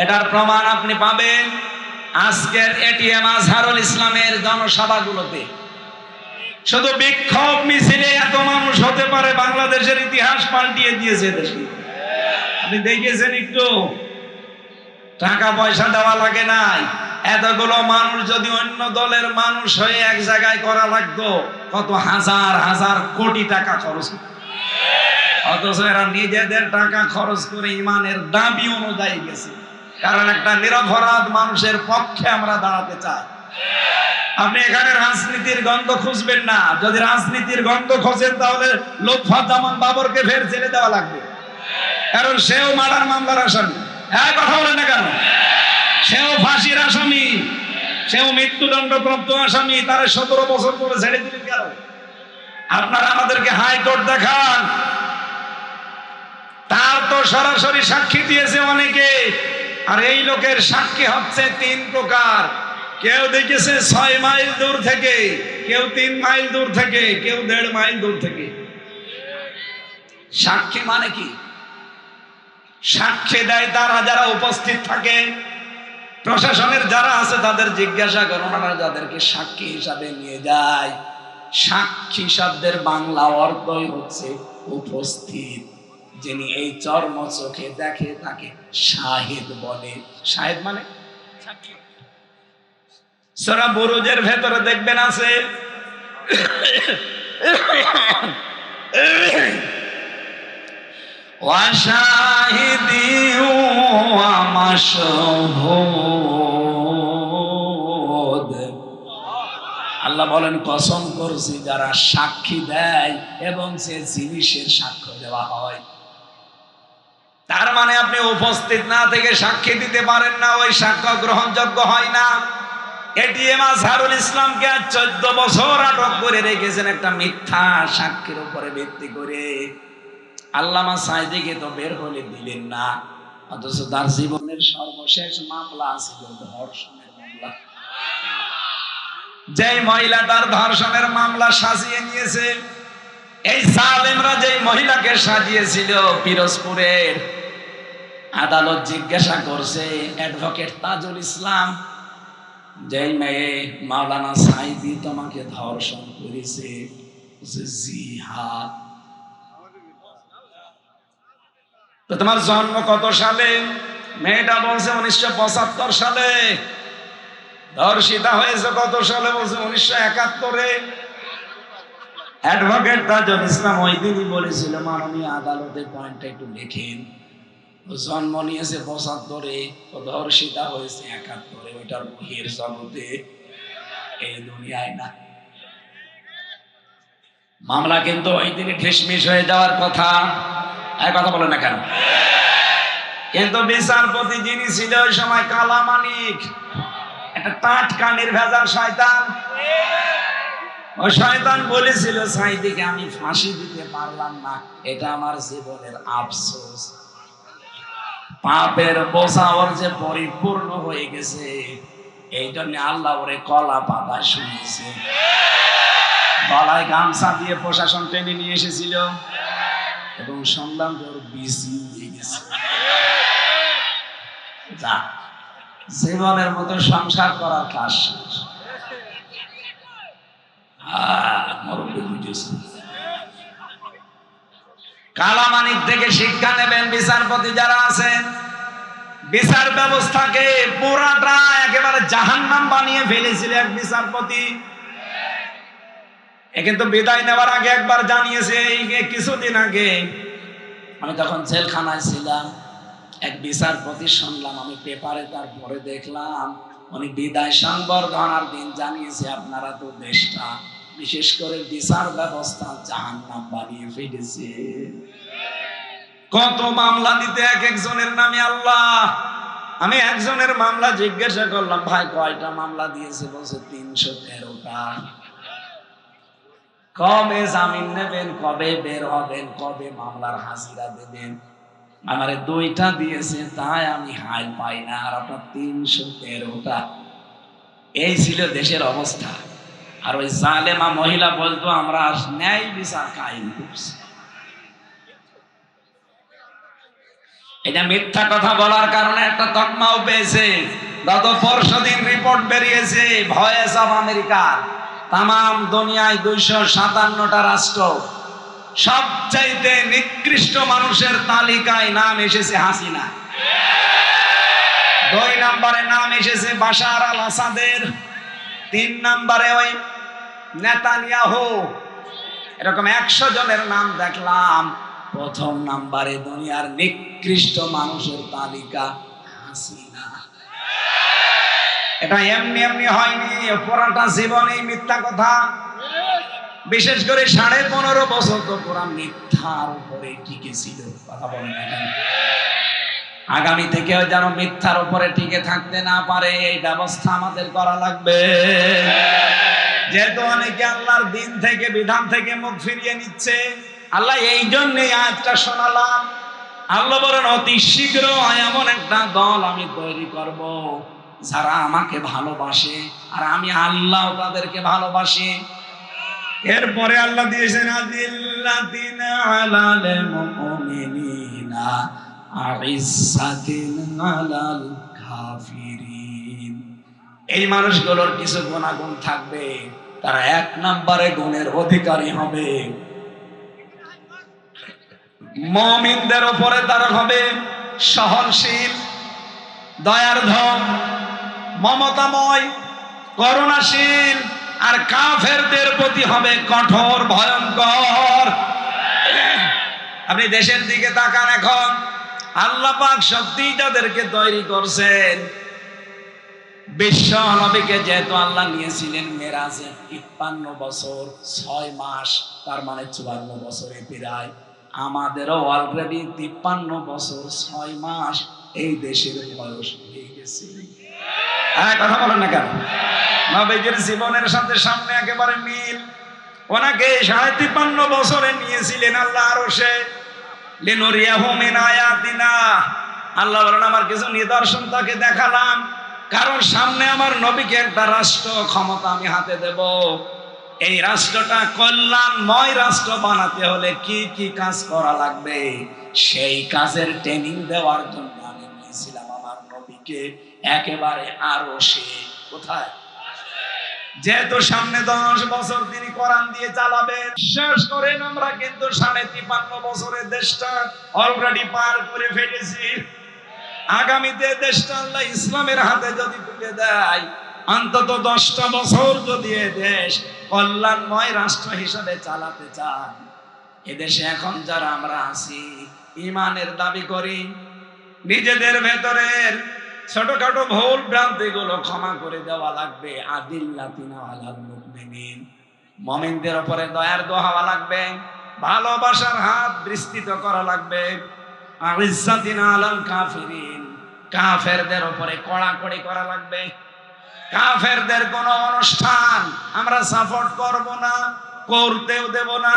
এটার প্রমাণ আপনি পাবেন আজকের এটিএম আজহারুল ইসলামের জনসভাগুলোতে। শুধু বিক্ষোভ মিছিলে এত মানুষ হতে পারে, বাংলাদেশের ইতিহাস পাল্টিয়ে দিয়েছে দেশে। আপনি দেখেছেন, একটু টাকা পয়সা দেওয়া লাগে নাই। এতগুলো মানুষ যদি অন্য দলের মানুষ হয়ে এক জায়গায় করা লাগতো, কত হাজার হাজার কোটি টাকা খরচ, অথচ এরা নিজেদের টাকা খরচ করে ইমানের দাবি অনুযায়ী গেছে। কারণ একটা নিরপরাধ মানুষের পক্ষে আমরা দাঁড়াতে চাই। আপনি এখানে রাজনীতির গন্ধ খুঁজবেন না। যদি রাজনীতির গন্ধ খোঁজেন তাহলে লুৎফুজ্জামান বাবরকে ফের ছেড়ে দেওয়া লাগবে, কারণ সেও মার্ডার মামলার আসামি। হ্যাঁ, কথা বলেন না কেন? সেও ফাঁসির আসামি, সেও মৃত্যুদণ্ডপ্রাপ্ত আসামি। তারা 17 বছর পরে ছেড়ে দিলেন কেন? আপনারা আমাদেরকে হাইকোর্ট দেখান, তার তো সরাসরি সাক্ষী দিয়েছে অনেকে। আর এই লোকের সাক্ষী হচ্ছে 3 প্রকার। কেউ দেখেছে 6 মাইল দূর থেকে, কেউ 3 মাইল দূর থেকে, কেউ 1.5 মাইল দূর থেকে। সাক্ষী মানে কি? সাক্ষী দেয় তারা যারা উপস্থিত থাকে। প্রশাসনের যারা আছে তাদের জিজ্ঞাসা করুন, ওনারা যাদেরকে সাক্ষী হিসাবে নিয়ে যায়। সাক্ষী শব্দের বাংলা অর্থই হচ্ছে উপস্থিত। যিনি এই চর্ম চোখে দেখে তাকে শাহিদ বলে। শাহিদ মানে সাক্ষী। সূরা বুরুজের ভেতরে দেখবেন আছে, ওয়া শাহিদি ওয়া মাশহুদ। আল্লাহ বলেন কসম করছি যারা সাক্ষী দেয় এবং সে জিনিসের সাক্ষ্য দেওয়া হয়। তার মানে আপনি উপস্থিত না থেকে সাক্ষী দিতে পারেন না, ওই সাক্ষ্য গ্রহণযোগ্য হয় না। এটিএম আজহারুল ইসলামকে 14 বছর আটক করে রেখেছেন একটা মিথ্যা সাক্ষীর উপরে ভিত্তি করে। আল্লামা সাঈদীকে তো বের হলে দিলেন না, অথচ তার জীবনের সর্বশেষ মামলা ছিল ধর্ষণের মামলা। যেই মহিলা তার ধর্ষণের মামলা সাজিয়ে নিয়েছে, এই জালেমরা যেই মহিলাকে সাজিয়েছিল পিরোজপুরের, আদালত জিজ্ঞাসা করছে অ্যাডভোকেট তাজুল ইসলাম, যেই মেয়ে মাওলানা সাঈদী তোমাকে ধর্ষণ করেছে? জি হ্যাঁ। তো তোমার জন্ম কত সালে? মেয়েটা বলছে 1975 সালে। ধর্ষিতা হয়েছে কত সালে? বলছে 1971-এ। অ্যাডভোকেট তাজুল ইসলাম ওই দিনই বলেছিল, মাননীয় আদালতে পয়েন্টটা একটু লেখেন, ও জন্ম নিয়েছে 75-এ, ও ধর্ষিতা হয়েছে 71-এ, ওইটার বহির জগতে, এই দুনিয়ায় না। মামলা কিন্তু ওই দিনই ঠেসমিস হয়ে যাওয়ার কথা। এক কথা বলে না কেন? কিন্তু বিচারপতি যিনি ছিল ওই সময় কালামানিক, একটা টাটকা নির্ভেজাল শয়তান। ওই শয়তান বলেছিল, সাইদিকে আমি ফাঁসি দিতে পারলাম না, এটা আমার জীবনের আফসোস। পাপের বোঝা ওর যে পরিপূর্ণ হয়ে গেছে, এই জন্য আল্লাহ ওরে কলা পাতা শুনিয়েছে। গলায় গামছা দিয়ে প্রশাসন টেনে নিয়ে এসেছিল এবং শুনলাম যে ওর বিসি হয়ে গেছে। যা, জীবনের মতো সংসার করার কাজ শেষ। কালামানিক থেকে শিক্ষা নেবেন বিচারপতি যারা আছেন। বিচার ব্যবস্থাকে পুরাটা একেবারে জাহান্নাম বানিয়ে ফেলেছিল এক বিচারপতি। কিন্তু বিদায় নেওয়ার আগে একবার জানিয়েছে, এই কিছুদিন আগে আমি তখন জেলখানায় ছিলাম, এক বিচারপতি শুনলাম, আমি পেপারে তারপরে দেখলাম উনি বিদায় সংবর্ধনার দিন জানিয়েছে, আপনারা তো দেশটা, বিশেষ করে বিচার ব্যবস্থা জাহান্নাম বানিয়ে ফেলেছে। কত মামলা দিতে এক একজনের নামে আল্লাহ। আমি একজনের মামলা জিজ্ঞাসা করলাম, ভাই কয়টা মামলা দিয়েছে? বলছে 313টা। কবে জামিন নেবেন, কবে বের হবেন, কবে মামলার হাজিরা দেবেন? আমারে 2টা দিয়েছে, তাই আমি হাই পাই না, আর আপনার 313টা। এই ছিল দেশের অবস্থা। আর ওই জালেমা মহিলা বলতো, আমরা ন্যায় বিচার কায়েম করছি। এটা মিথ্যা কথা বলার কারণে একটা তকমাও পেয়েছে। গত পরশুদিন রিপোর্ট বেরিয়েছে, ভয়েস অফ আমেরিকা, তামাম দুনিয়ায় 257টা রাষ্ট্র, সবচাইতে নিকৃষ্ট মানুষের তালিকায় নাম এসেছে হাসিনা। 2 নম্বরে নাম এসেছে বাশার আল আসাদের, 3 নম্বরে ওই নেতানিয়াহু। এরকম 100 জনের নাম দেখলাম। প্রথম নম্বরে দুনিয়ার নিকৃষ্ট মানুষের তালিকা হাসিনা। এটা এমনি এমনি হয়নি, পুরাটা জীবনে মিথ্যা কথা। বিশেষ করে 15.5 বছর তো পুরা মিথ্যার উপরে টিকে ছিল। কথা বলেন না কেন? আগামী থেকেও যেন মিথ্যার উপরে টিকে থাকতে না পারে, এই ব্যবস্থা আমাদের করা লাগবে। যেহেতু অনেকে আল্লাহর দিন থেকে, বিধান থেকে মুখ ফিরিয়ে নিচ্ছে, আল্লাহ এই জন্যই আয়াতটা শোনালাম। আল্লাহ বলেন, অতি শীঘ্র এমন একটা দল আমি তৈরি করব যারা আমাকে ভালোবাসে, আর আমি আল্লাহ তাদেরকে ভালোবাসি। এরপরে আল্লাহ দিয়েছেন, আযিল্লাতিনা আলাল মুমিনিনা আইজ্জাতিন আলাল কাফিরিন। এই মানুষগুলোর কিছু গুণাগুণ থাকবে। তারা 1 নম্বরে গুণের অধিকারী হবে। মুমিনদের উপরে তারা হবে সহনশীল, দয়ার্ধ, মমতাময়, করুণাশীল, আর কাফেরদের প্রতি হবে কঠোর, ভয়ঙ্কর। আপনি দেশের দিকে তাকান, এখন আল্লাহ পাক সত্যিই তাদেরকে তৈরি করছেন। বিশ্ব নবীকে যেহেতু আল্লাহ নিয়েছিলেন মেরাজে 53 বছর 6 মাস, তার মানে 54 বছরে প্রায়। আমাদেরও অলরেডি 53 বছর 6 মাস এই দেশের বয়স হয়ে গেছে। কথা বলেন না কেন? নবীজির জীবনের সাথে সামনে একেবারে মিল। ওনাকে 53.5 বছরে নিয়েছিলেন আল্লাহ আরশে, লিনুরিয়াহু মিন আয়াতিনা। আল্লাহ বলেন, আমার কিছু নিদর্শন তাকে দেখালাম, কারণ সামনে আমার নবীকে একটা রাষ্ট্র ক্ষমতা আমি হাতে দেব। এই রাষ্ট্রটা কল্যাণময় রাষ্ট্র বানাতে হলে কি কি কাজ করা লাগবে, সেই কাজের ট্রেনিং দেওয়ার জন্য আমি নিয়েছিলাম আমার নবীকে একেবারে আরশে। কোথায়? যেহেতু সামনে 10 বছর তিনি কোরআন দিয়ে চালাবেন, বিশ্বাস করেন আমরা কিন্তু 53.5 বছরের দেশটা অলরেডি পার করে ফেলেছি। আগামীতে দেশটা আল্লাহ ইসলামের হাতে যদি তুলে দেয়, অন্তত 10টা বছর যদি এ দেশ কল্যাণময় রাষ্ট্র হিসেবে চালাতে চান, এদেশে এখন যারা আমরা আছি ঈমানের দাবি করি, নিজেদের ভেতরের ছোটখাটো ভুল ভ্রান্তি গুলো ক্ষমা করে দেওয়া লাগবে। আদিল্লাতিনা আলাল মুমিনিন, মুমিনদের উপরে দয়ার দোহাওয়া লাগবে, ভালোবাসার হাত বিস্তৃত করা লাগবে। আইজ্জাতিনা আলাল কাফিরিন, কাফেরদের উপরে কড়াকড়ি করা লাগবে। কাফেরদের কোন অনুষ্ঠান আমরা সাপোর্ট করব না, করতেও দেব না।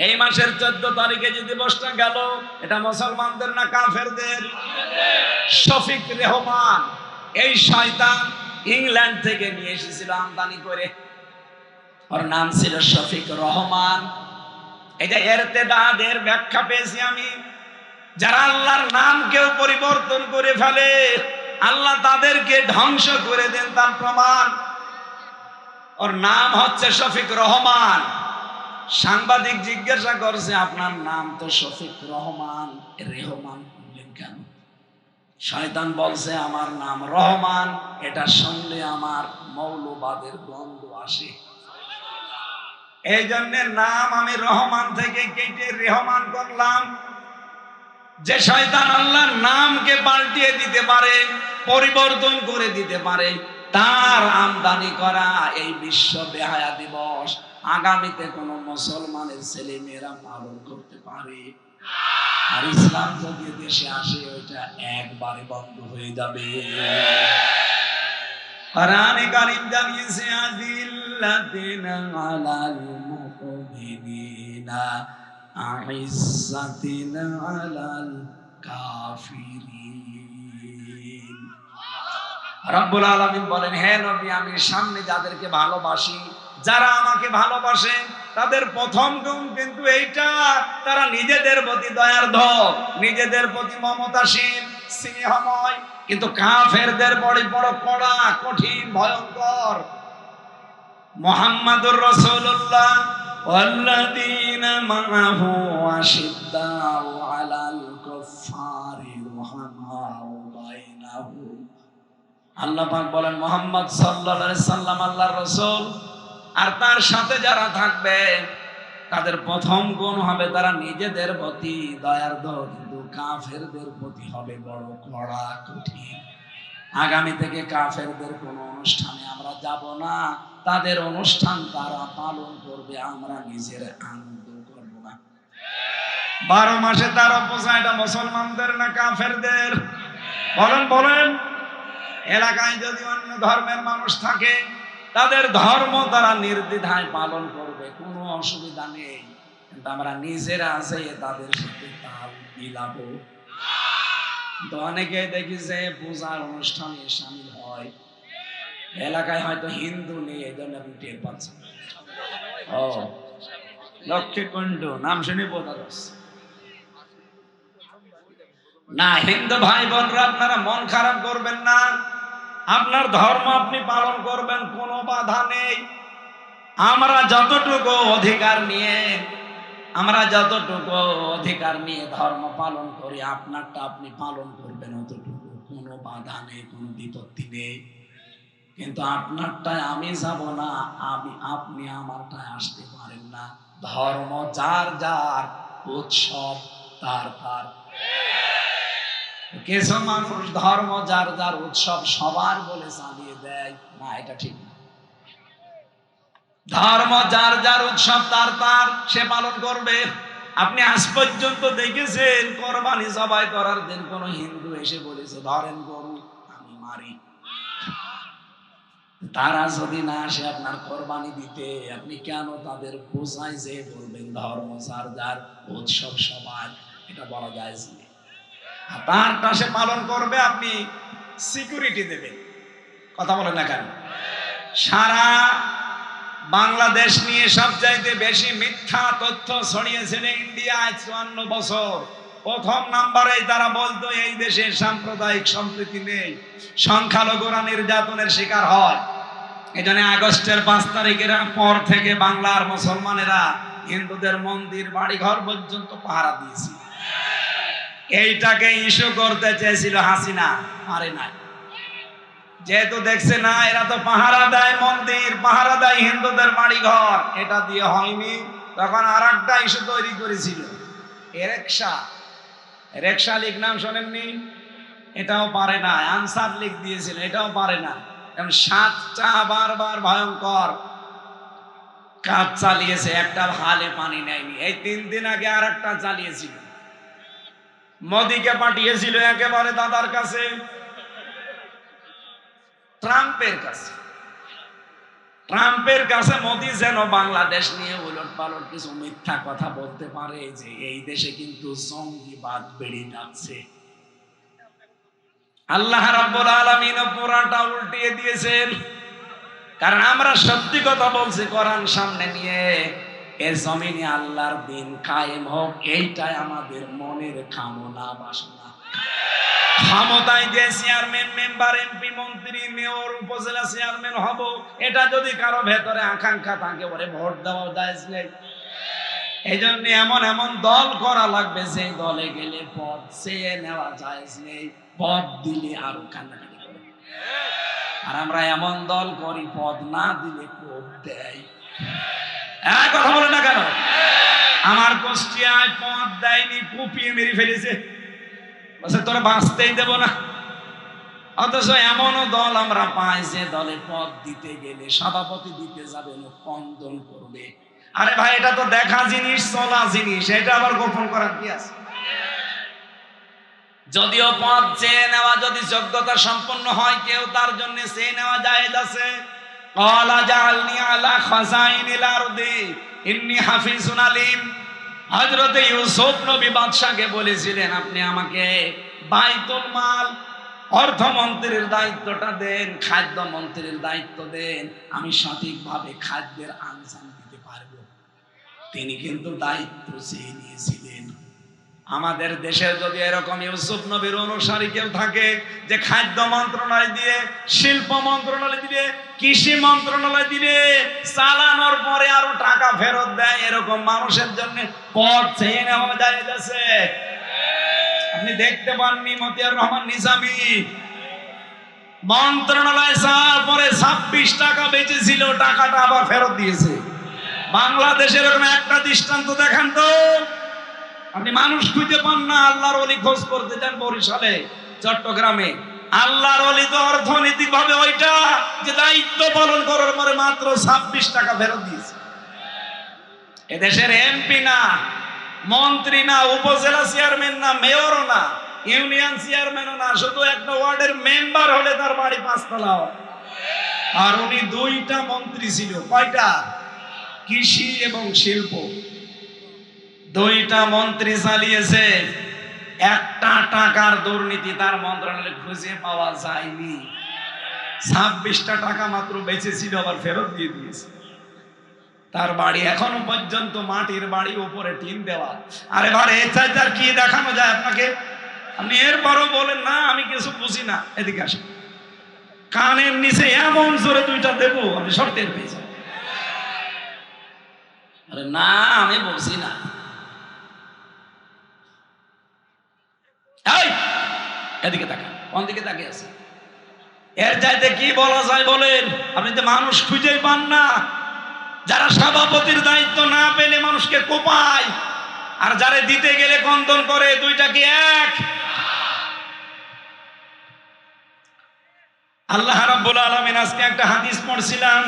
এই মাসের 14 তারিখে যে দিবসটা গেল, এটা মুসলমানদের না কাফেরদের? শফিক রেহমান এই শয়তান ইংল্যান্ড থেকে নিয়ে এসেছিল আমদানি করে, ওর নাম ছিল শফিক রহমান। এটা ইরতিদাদের ব্যাখ্যা পেয়েছি আমি। যারা আল্লাহর নাম কেউ পরিবর্তন করে ফেলে, আল্লাহ তাদেরকে ধ্বংস করে দেন, তার প্রমাণ। ওর নাম হচ্ছে শফিক রহমান। সাংবাদিক জিজ্ঞাসা করছে, আপনার নাম তো শফিক রহমান, রেহমান বললেন কেন? শয়তান বলছে, আমার নাম রহমান, এটা শুনলে আমার মৌলবাদের গন্ধ আসে, এই জন্য নাম আমি রহমান থেকে কেটে রেহমান করলাম। যে শয়তান আল্লাহর নামকে পাল্টিয়ে দিতে পারে, পরিবর্তন করে দিতে পারে, তার আমদানি করা এই বিশ্ব বেহায়া দিবস আগামীতে কোন মুসলমানের ছেলে মেয়েরা পালন করতে পারে? আর ইসলাম যদি দেশে আসে, ওইটা একবারে বন্ধ হয়ে যাবে। কোরআনে কারীম জানিয়েছে, আদিল্লাতিনা আলাল মুমিনিনা আইজ্জাতিনা আলাল কাফিরিন। রব্বুল আলামিন বলেন, হে নবী, আমি সামনে যাদেরকে ভালোবাসি, যারা আমাকে ভালোবাসে, তাদের প্রথম গুণ কিন্তু এইটা, তারা নিজেদের প্রতি দয়ার্ধ, নিজেদের প্রতি মমতাশীল, স্নেহময়। কিন্তু কাফেরদের বড় বড় কড়া, কঠিন, ভয়ঙ্কর। মুহাম্মাদুর রাসূলুল্লাহ ওয়াল্লাযীনা মাআহু আশিদ্দাউ আলাল কুফফারি রুহামাউ বাইনাহুম। আল্লাহ পাক বলেন, মুহাম্মদ সাল্লাল্লাহু আলাইহি সাল্লাম আল্লাহর রাসূল, আর তার সাথে যারা থাকবে তাদের প্রথম গুণ হবে তারা নিজেদের প্রতি দয়ার্দ, কিন্তু কাফেরদের প্রতি হবে বড় কড়া, কঠিন। আগামী থেকে কাফেরদের কোন অনুষ্ঠানে আমরা যাব না, তাদের অনুষ্ঠান তারা পালন করবে, আমরা নিজের আনন্দ করব না। 12 মাসে 13 পূজা, এটা মুসলমানদের না কাফেরদের? বলেন বলেন। এলাকায় যদি অন্য ধর্মের মানুষ থাকে, তাদের ধর্ম তারা নির্দ্বিধায় পালন করবে, কোনো অসুবিধা নেই। কিন্তু আমরা নিজেরা আছে তাদের সাথে তাল মিলাবো। তো অনেকে দেখি যে পূজার অনুষ্ঠানে সামিল হয়, এলাকায় হয়তো হিন্দু নেই, এই জন্য আপনি টের পাচ্ছেন। ও লক্ষ্মীকুণ্ড নাম শুনে বোঝা যাচ্ছে না। হিন্দু ভাই বোনরা, আপনারা মন খারাপ করবেন না, আপনার ধর্ম আপনি পালন করবেন, কোনো বাধা নেই। আমরা যতটুকু অধিকার নিয়ে ধর্ম পালন করি, আপনারটা আপনি পালন করবেন অতটুকু, কোনো বাধা নেই, কোনো বিপত্তি নেই। কিন্তু আপনারটায় আমি যাব না, আপনি আমারটায় আসতে পারেন না। ধর্ম যার যার, উৎসব তার তার। কিছু মানুষ ধর্ম যার যার, উৎসব সবার বলে চালিয়ে দেয়, না, এটা ঠিক না। ধর্ম যার যার, উৎসব তার তার, সে পালন করবে। আপনি আজ পর্যন্ত দেখেছেন কোরবানি জবাই করার দিন কোন হিন্দু এসে বলেছে, ধরেন গরু আমি মারি? তারা যদি না আসে আপনার কোরবানি দিতে, আপনি কেন তাদের বোঝায় যে বলবেন ধর্ম যার যার, উৎসব সবার? এটা বলা যায় না। তারটা সে পালন করবে, আপনি সিকিউরিটি দেবেন। কথা বলেন না কেন? সারা বাংলাদেশ নিয়ে সবচাইতে বেশি মিথ্যা তথ্য ছড়িয়েছেন ইন্ডিয়ায় 54 বছর। প্রথম নাম্বারে তারা বলতো এই দেশে সাম্প্রদায়িক সম্প্রীতি নেই, সংখ্যালঘুরা নির্যাতনের শিকার হয়। এই জন্য আগস্টের 5 তারিখের পর থেকে বাংলার মুসলমানেরা হিন্দুদের মন্দির, বাড়িঘর পর্যন্ত পাহারা দিয়েছে। এইটাকে ইস্যু করতে চেয়েছিল হাসিনা, পারে নাই। যেহেতু দেখছে না এরা তো পাহারা দেয় মন্দির, পাহারা দেয় হিন্দুদের বাড়ি ঘর, এটা দিয়ে হয়নি, তখন আর একটা ইস্যু তৈরি করেছিল, রিক্সা। রিক্সা লীগ নাম শোনেননি? এটাও পারে না। আনসার লীগ দিয়েছিল, এটাও পারে না। কারণ 7টা বারবার ভয়ঙ্কর কাজ চালিয়েছে, একটা হালে পানি নেয়নি। এই 3 দিন আগে আর একটা চালিয়েছিল, মোদিকে পাঠিয়েছিল একেবারে দাদার কাছে, ট্রাম্পের কাছে। ট্রাম্পের কাছে মোদি যেন বাংলাদেশ নিয়ে উলট পালট কিছু মিথ্যা কথা বলতে পারে, যে এই দেশে কিন্তু জঙ্গিবাদ বেড়ে যাচ্ছে। আল্লাহ রাব্বুল আলামিন পুরাটা উল্টিয়ে দিয়েছেন, কারণ আমরা সত্যি কথা বলছি কোরআন সামনে নিয়ে। এর জমিনে আল্লাহর দিন কায়েম হোক, এইটাই আমাদের মনের কামনা বাসনা। ক্ষমতায় যে চেয়ারম্যান, মেম্বার, এমপি, মন্ত্রী, মেয়র, উপজেলা চেয়ারম্যান হব, এটা যদি কারো ভেতরে আকাঙ্ক্ষা থাকে, ওরে ভোট দেওয়া জায়েজ নেই। এই জন্য এমন এমন দল করা লাগবে, যে দলে গেলে পদ চেয়ে নেওয়া জায়েজ নেই, পদ দিলে আরো কান্নাকাটি করে। আর আমরা এমন দল করি, পদ না দিলে কোপ দেয়। কথা বলে না কেন? আমার কুষ্টিয়ায় পদ দেয়নি, কুপিয়ে মেরে ফেলেছে, বলছে তোরা বাঁচতেই দেব না। অথচ এমনও দল আমরা পাই, যে দলে পদ দিতে গেলে সভাপতি দিতে যাবে না, কন্দন করবে। আরে ভাই, এটা তো দেখা জিনিস, চলা জিনিস, এটা আবার গোপন করার কি আছে? যদিও পদ চেয়ে নেওয়া যদি যোগ্যতা সম্পন্ন হয় কেউ, তার জন্য চেয়ে নেওয়া জায়েজ আছে। ক্বালা জাআলনি আলা খাযাইনিল আরদি ইন্নী হাফিজুন আলিম। হযরত ইউসুফ নবী বাদশাকে বলেছিলেন, আপনি আমাকে বাইতুল মাল, অর্থমন্ত্রীর দায়িত্বটা দেন, খাদ্য মন্ত্রীর দায়িত্ব দেন, আমি সঠিকভাবে খাদ্যের আঞ্জাম দিতে পারবো। তিনি কিন্তু দায়িত্ব চেয়ে নিয়েছিলেন। আমাদের দেশে যদি এরকম ইউসুফ নবীর অনুসারী কেউ থাকে, যে খাদ্য মন্ত্রণালয় দিয়ে, শিল্প মন্ত্রণালয় দিয়ে, কৃষি মন্ত্রণালয় দিয়ে চালানোর পরে আরো টাকা ফেরত দেয়, এরকম মানুষের জন্য পদ চেয়ে নেওয়া যাচ্ছে। আপনি দেখতে পাননি মতিয়ার রহমান নিজামী মন্ত্রণালয় যাওয়ার পরে 26 টাকা বেঁচেছিল, টাকাটা আবার ফেরত দিয়েছে। বাংলাদেশের এরকম একটা দৃষ্টান্ত দেখান তো। আপনি মানুষ খুঁজে পান না, আল্লাহর ওলি খোঁজ করতে যান বরিশালে, চট্টগ্রামে। আল্লাহর ওলি তো অর্থনৈতিক ভাবে ওইটা যে দায়িত্ব পালন করার পরে মাত্র 26 টাকা ফেরত দিয়েছে। এদেশের এমপি না, মন্ত্রী না, উপজেলা চেয়ারম্যান না, মেয়রও না, ইউনিয়ন চেয়ারম্যানও না, শুধু একটা ওয়ার্ডের মেম্বার হলে তার বাড়ি 5 তলা। আর উনি 2টা মন্ত্রী ছিল। কয়টা? কৃষি এবং শিল্প। 2টা মন্ত্রী চালিয়েছে। একটা টাকার দুর্নীতি তার মন্ত্রণালয়ে খুঁজে পাওয়া যায়নি। 26টা টাকা মাত্র বেঁচেছিল, আবার ফেরত দিয়ে দিয়েছে। তার বাড়ি এখনো পর্যন্ত মাটির বাড়ি, উপরে টিন দেওয়া। আরে ভাই, এর কি দেখানো যায় আপনাকে? আপনি এরপরও বলেন না আমি কিছু বুঝি না। এদিকে আসেন, কানের নিচে এমন জোরে 2টা দেবো, আপনি সব টের পেয়ে যাবেন। আরে না, আমি বলছি না। এদিকে তাকান, কোন দিকে তাকিয়ে আছে? এর চাইতে কি বলা যায় বলেন? আপনি তো মানুষ খুঁজেই পান না। যারা সভাপতির দায়িত্ব না পেলে মানুষকে কোপায়, আর যারা দিতে গেলে কন্দন করে, 2টা কি এক? আল্লাহ রাব্বুল আলামিন আজকে একটা হাদিস পড়ছিলাম,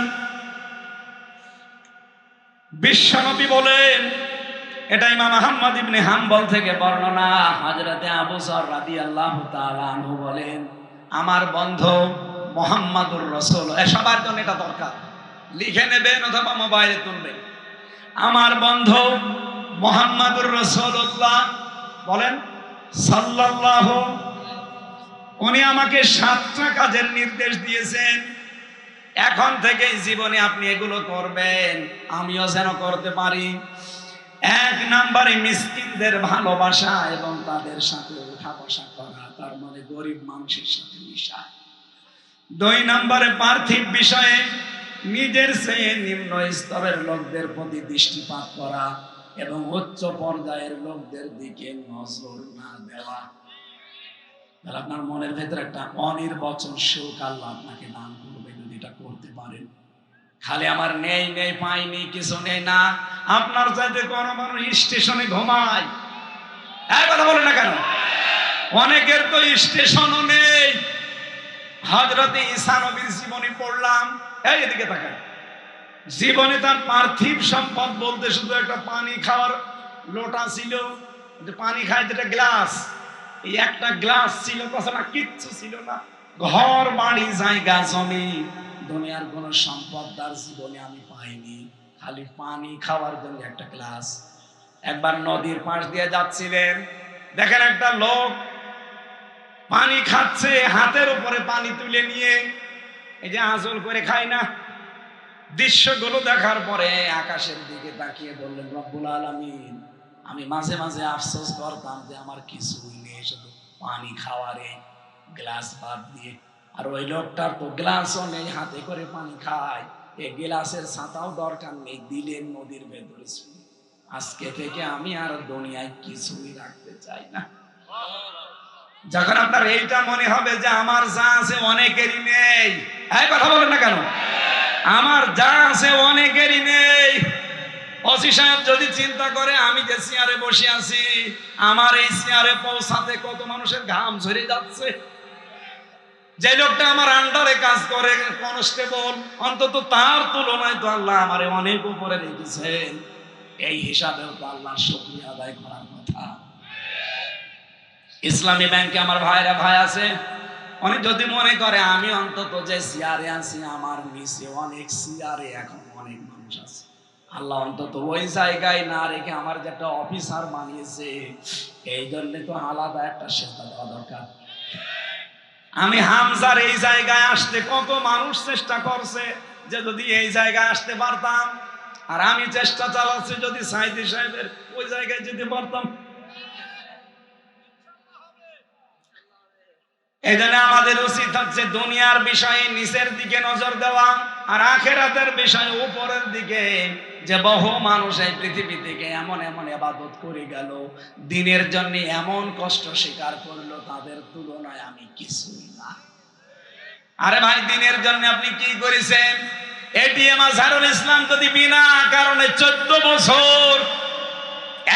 বিশ্বনবী বলেন, এটা ইমাম আহমদ ইবনে হাম্বল থেকে বর্ণনা, হযরতে আবু যর রাদিয়াল্লাহু তাআলা আনহু বলেন, আমার বন্ধু মুহাম্মাদুর রাসূল, সবার জন্য এটা দরকার, লিখে নেবেন অথবা মোবাইলে তুলবেন। আমার বন্ধু মুহাম্মাদুর রাসূলুল্লাহ বলেন সাল্লাল্লাহু, উনি আমাকে 7টা কাজের নির্দেশ দিয়েছেন। এখন থেকে জীবনে আপনি এগুলো করবেন, আমিও যেন করতে পারি। 1 নম্বরে মিসকিনদের ভালোবাসা এবং তাদের সাথে উঠা বসা করা, তার মানে গরিব মানুষের সাথে মিশা। 2 নম্বরে পার্থিব বিষয়ে নিজের চেয়ে নিম্ন স্তরের লোকদের প্রতি দৃষ্টিপাত করা এবং উচ্চ পর্যায়ের লোকদের দিকে নজর না দেওয়া। তাহলে আপনার মনের ভেতরে একটা অনির্বচন শোক আল্লাহ আপনাকে দান করবে যদি এটা করতে পারেন। খালি আমার নেই নেই পাইনি কিছু নেই না, আপনার চাইতে কোন মানুষ স্টেশনে ঘুমায়, এক কথা বলে না কেন? অনেকের তো স্টেশনও নেই। হযরত ঈসা নবীর জীবনী পড়লাম, এই এদিকে তাকান, জীবনে তার পার্থিব সম্পদ বলতে শুধু একটা পানি খাওয়ার লোটা ছিল, পানি খায় যেটা গ্লাস, এই একটা গ্লাস ছিল, তাছাড়া কিচ্ছু ছিল না। ঘর বাড়ি জায়গা জমি দুনিয়ার কোন সম্পদ তার জীবনে আমি পাইনি, খালি পানি খাওয়ার জন্য একটা গ্লাস। একবার নদীর পাশ দিয়ে যাচ্ছিলেন, দেখেন একটা লোক পানি খাচ্ছে, হাতের উপরে পানি তুলে নিয়ে, এই যে আঁচল করে খায় না। দৃশ্যগুলো দেখার পরে আকাশের দিকে তাকিয়ে বললেন, রব্বুল আলামিন, আমি মাঝে মাঝে আফসোস করতাম যে আমার কিছুই নেই, শুধু পানি খাওয়ারে গ্লাস বাদ দিয়ে। আর ওই লোকটার তো গ্লাসও নেই, হাতে করে পানি খায়, এই গ্লাসের ছাতাও দরকার নেই, দিলেন নদীর ভেতরে। আজকে থেকে আমি আর দুনিয়ায় কিছুই রাখতে চাই না। যখন আপনার এইটা মনে হবে যে আমার যা আছে অনেকেরই নেই, এই কথা বলেন না কেন? আমার যা আছে অনেকেরই নেই। ওসি সাহেব যদি চিন্তা করে আমি যে চেয়ারে বসে আছি, আমার এই চেয়ারে পৌঁছাতে কত মানুষের ঘাম ঝরে যাচ্ছে। যে লোকটা আমার আন্ডারে কাজ করে কনস্টেবল, অন্তত তার তুলনায় তো আল্লাহ আমারে অনেক উপরে রেখেছেন। এই হিসাবেও তো আল্লাহর শুকরিয়া আদায় করার কথা। ইসলামী ব্যাংকে আমার ভাইরা ভাই আছে, অনেক যদি মনে করে আমি অন্তত যে চেয়ারে আছি আমার নিচে অনেক চেয়ারে এখন অনেক মানুষ আছে, আল্লাহ অন্তত ওই জায়গায় না রেখে আমার যে একটা অফিসার বানিয়েছে, এই জন্য তো আলাদা একটা সেবা দেওয়া দরকার। আমি হামজার এই জায়গায় আসতে কত মানুষ চেষ্টা করছে যে যদি এই জায়গায় আসতে পারতাম, আর আমি চেষ্টা চালাচ্ছি যদি সাইদি সাহেবের ওই জায়গায় যেতে পারতাম। এই জন্য আমাদের উচিত হচ্ছে দুনিয়ার বিষয়ে নিচের দিকে নজর দেওয়া, আর আখিরাতের বিষয়ে উপরের দিকে। যে বহু মানুষ এই পৃথিবী থেকে এমন এমন ইবাদত করে গেল, দিনের জন্য এমন কষ্ট স্বীকার করলো, তাদের তুলনায় আমি কিছুই না। আরে ভাই, দিনের জন্য আপনি কি করেছেন? এটিএম আজহারুল ইসলাম যদি বিনা কারণে 14 বছর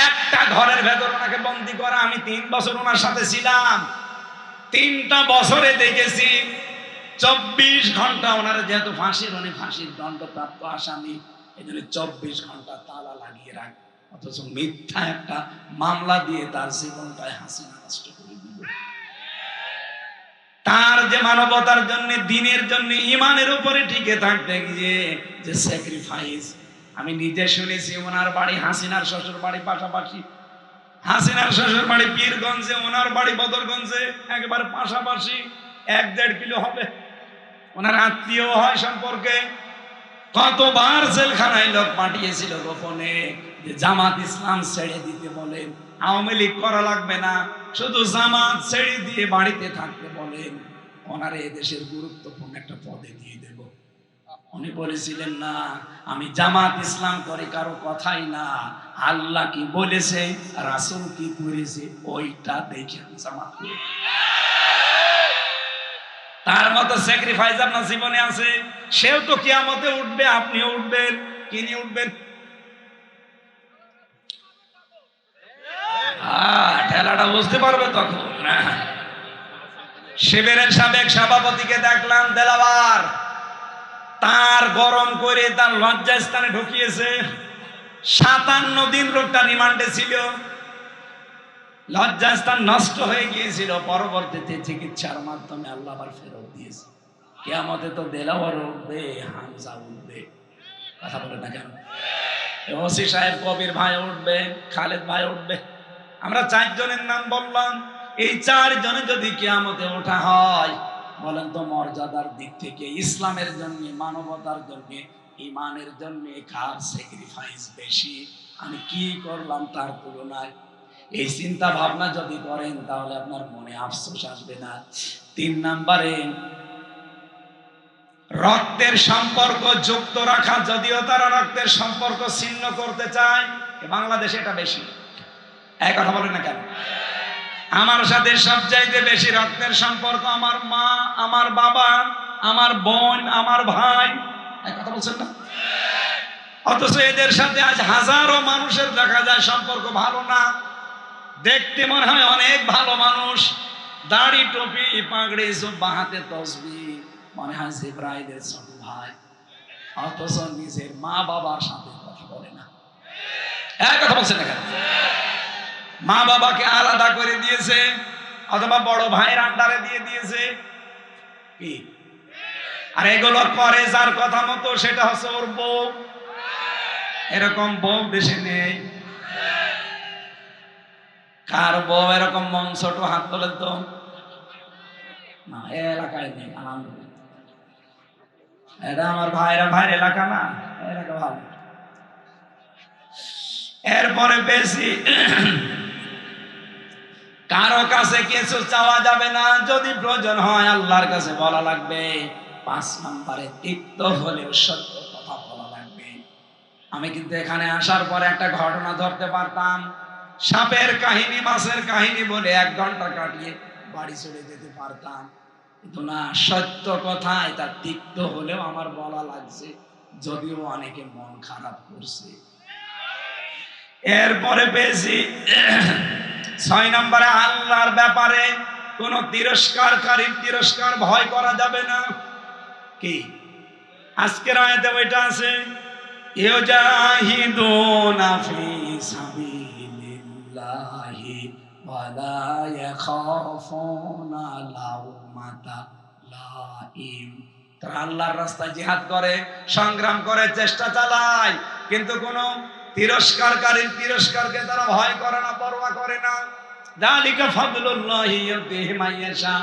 একটা ঘরের ভেতর ওনাকে বন্দী করা, আমি 3 বছর ওনার সাথে ছিলাম, 3টা বছরে দেখেছি 24 ঘন্টা ওনারা, যেহেতু ফাঁসির উনি ফাঁসির দণ্ডপ্রাপ্ত আসামি, এই জন্য 24 ঘন্টা তালা লাগিয়ে রাখ, অথচ মিথ্যা একটা মামলা দিয়ে তার জীবনটাই হাসিনা নষ্ট করে দিল। তার যে মানবতার জন্য, দিনের জন্য, ইমানের উপরে টিকে থাকতে গিয়ে যে স্যাক্রিফাইস, আমি নিজে শুনেছি। ওনার বাড়ি হাসিনার শ্বশুর বাড়ি পাশাপাশি, হাসিনার শ্বশুর বাড়ি পীরগঞ্জে, ওনার বাড়ি বদরগঞ্জে, একেবারে পাশাপাশি, 1-1.5 কিলো হবে। ওনার আত্মীয় হয় সম্পর্কে। কতবার জেলখানায় লোক পাঠিয়েছিল গোপনে যে জামাত ইসলাম ছেড়ে দিতে বলেন, আওয়ামী লীগ করা লাগবে না, শুধু জামাত ছেড়ে দিয়ে বাড়িতে থাকতে বলেন, ওনারে এদেশের গুরুত্বপূর্ণ একটা পদে দিয়ে দেব। উনি বলেছিলেন, না, আমি জামাত ইসলাম করে কারো কথাই না, আল্লাহ কি বলেছে, রাসূল কি করেছে ওইটা দেখে আমি জামাত করি। তার মতো স্যাক্রিফাইস আপনার জীবনে আছে, সেও তো কিয়ামতে উঠবে, আপনিও উঠবেন। কি নিয়ে উঠবেন? ঠেলাটা বুঝতে পারবে তখন। শিবিরের সাবেক সভাপতিকে দেখলাম দেলাওয়ার, তার গরম করে তার লজ্জাস্থানে ঢুকিয়েছে। 57 দিন লোকটা রিমান্ডে ছিল, লজ্জাস্থান নষ্ট হয়ে গিয়েছিল, পরবর্তীতে চিকিৎসার মাধ্যমে আল্লাহ আবার ফেরত দিয়েছে। কিয়ামতে তো দেলাওয়ার উঠবে, হামজা উঠবে, কথা বলে না কেন? ওসি সাহেব কবির ভাই উঠবে, খালেদ ভাই উঠবে। আমরা 4 জনের নাম বললাম, এই 4 জনে যদি কিয়ামতে ওঠা হয়, বলেন তো মর্যাদার দিক থেকে, ইসলামের জন্য, মানবতার জন্য, ইমানের জন্য কার স্যাক্রিফাইস বেশি? আমি কি করলাম তার তুলনায়? এই চিন্তা ভাবনা যদি করেন তাহলে আপনার মনে আফসোস আসবে না। 3 নম্বরে, রক্তের সম্পর্ক যুক্ত রাখা, যদিও তারা রক্তের সম্পর্ক ছিন্ন করতে চায়, বাংলাদেশে এটা বেশি। এক কথা বলেন না কেন? আমার সাথে সবচাইতে বেশি রক্তের সম্পর্ক আমার মা, আমার বাবা, আমার বোন, আমার ভাই। এক কথা বলছেন না? অথচ এদের সাথে আজ হাজারো মানুষের দেখা যায় সম্পর্ক ভালো না। দেখতে মনে হয় অনেক ভালো মানুষ, দাড়ি টুপি পাগড়ি সব বাহাতে তসবিহ, মনে হয় জিবরাইলের ছোট ভাই, অথচ নিজের মা বাবার সাথে কথা বলে না। এক কথা বলছেন না কেন? মা বাবাকে আলাদা করে দিয়েছে, অথবা বড় ভাইয়ের আন্ডারে দিয়ে দিয়েছে কি? আর এগুলো করে যার কথা মতো, সেটা হচ্ছে ওর বউ। এরকম বউ দেশে নেই। কার বউ এরকম মন ছোট? হাত তোলেন তো। না, এ এলাকায় নেই। আলহামদুলিল্লাহ, এটা আমার ভাইয়ের এলাকা না, এলাকা ভালো। এরপরে বেশি কারো কাছে কিছু চাওয়া যাবে না, যদি প্রয়োজন হয় আল্লাহর কাছে বলা লাগবে। 5 নম্বরে তিক্ত হলেও সত্য কথা বলা লাগবে। আমি কিন্তু এখানে আসার পরে একটা ঘটনা ধরতে পারতাম, সাপের কাহিনী, মাছের কাহিনী বলে 1 ঘন্টা কাটিয়ে বাড়ি চলে যেতে পারতাম, কিন্তু না, সত্য কথাই তা তিক্ত হলেও আমার বলা লাগছে, যদিও অনেকে মন খারাপ করছে। এরপরে বেশি 6 নম্বরে আল্লাহর ব্যাপারে কোন তিরস্কারকারীর তিরস্কার ভয় করা যাবে না। কি আজকের আয়াতে ওইটা আছে, ইউজাহিদুনা ফি সাবিলিল্লাহি ওয়ালা ইয়াখাফুনা লাউমাতা লাইম। তারা আল্লাহর রাস্তায় জিহাদ করে, সংগ্রাম করে, চেষ্টা চালায়, কিন্তু কোন তিরস্কারকারীর তিরস্কারকে তারা ভয় করে না, পরোয়া করে না। যালিকা ফাদলুল্লাহি ইউতিহি মাইয়াশা।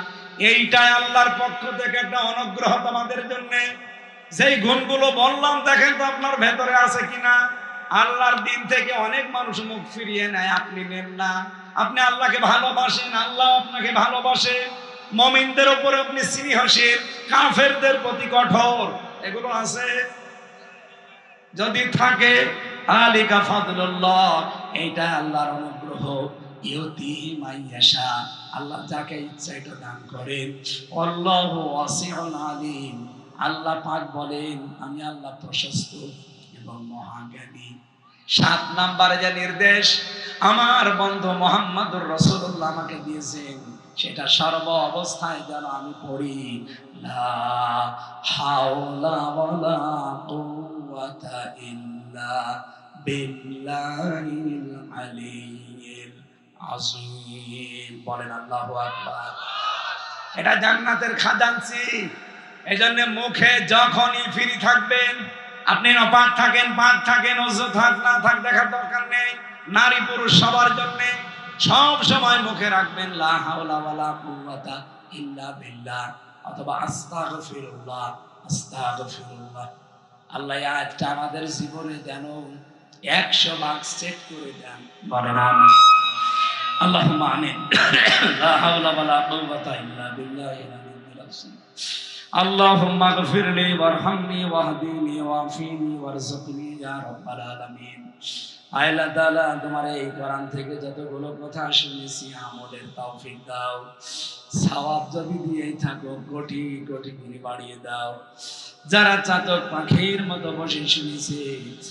এইটাই আল্লাহর পক্ষ থেকে একটা অনুগ্রহ তোমাদের জন্য। যেই গুণগুলো বললাম, দেখেন তো আপনার ভেতরে আছে কিনা। আল্লাহর দিন থেকে অনেক মানুষ মুখ ফিরিয়ে নেয়, আপনি নেন না। আপনি আল্লাহকে ভালোবাসেন, আল্লাহ আপনাকে ভালোবাসে। মুমিনদের উপরে আপনি স্নেহশীল, কাফেরদের প্রতি কঠোর। এগুলো আছে যদি থাকে, আলিকা ফাদলুল্লাহ, এইটা আল্লাহর অনুগ্রহ। ইউতিহি মাইয়াশা, আল্লাহ যাকে ইচ্ছা এটা দান করেন। আল্লাহু ওয়াসিউন আলিম, আল্লাহ পাক বলেন আমি আল্লাহ প্রশস্ত এবং মহাজ্ঞানী। 7 নম্বরে যে নির্দেশ আমার বন্ধু মুহাম্মদুর রাসূলুল্লাহ আমাকে দিয়েছেন, সেটা সর্ব অবস্থায় যেন আমি পড়ি, লা হাওলা ওয়ালা কুওয়াতা ইল্লা বিল্লাহিল আলিয়্যিল আযীম। বলেন আল্লাহু আকবার। এটা জান্নাতের খাজানচি। এজন্য মুখে যখনই ফ্রি থাকবেন, আপনি নপাক থাকেন, পাক থাকেন, ওযু থাক না থাক দেখার দরকার নেই। নারী পুরুষ সবার জন্য সব সময় মুখে রাখবেন লা হাওলা ওয়ালা কুওয়াতা ইল্লা বিল্লাহ, অথবা আস্তাগফিরুল্লাহ, আস্তাগফিরুল্লাহ। আল্লাহ এই আয়াতটা আমাদের জীবনে যেন 100 ভাগ সেট করে দেন। বলেন আমিন। আল্লাহুম্মা আমিন। লা হাওলা ওয়ালা কুওয়াতা ইল্লা বিল্লাহিল আলিয়্যিল আযীম। আল্লাহুম্মা গফিরলি ওয়ারহামনি ওয়াহদিনি ওয়াফিনি ওয়ারযুকনি ইয়া রাব্বাল আলামিন। আল্লাহ তাআলা, তোমার এই কোরআন থেকে যতগুলো কথা শুনেছি আমলের তৌফিক দাও। সওয়াব যদি দিয়েই থাকো, কোটি কোটি গুণে বাড়িয়ে দাও। যারা চাতক পাখির মতো বসে শুনেছে,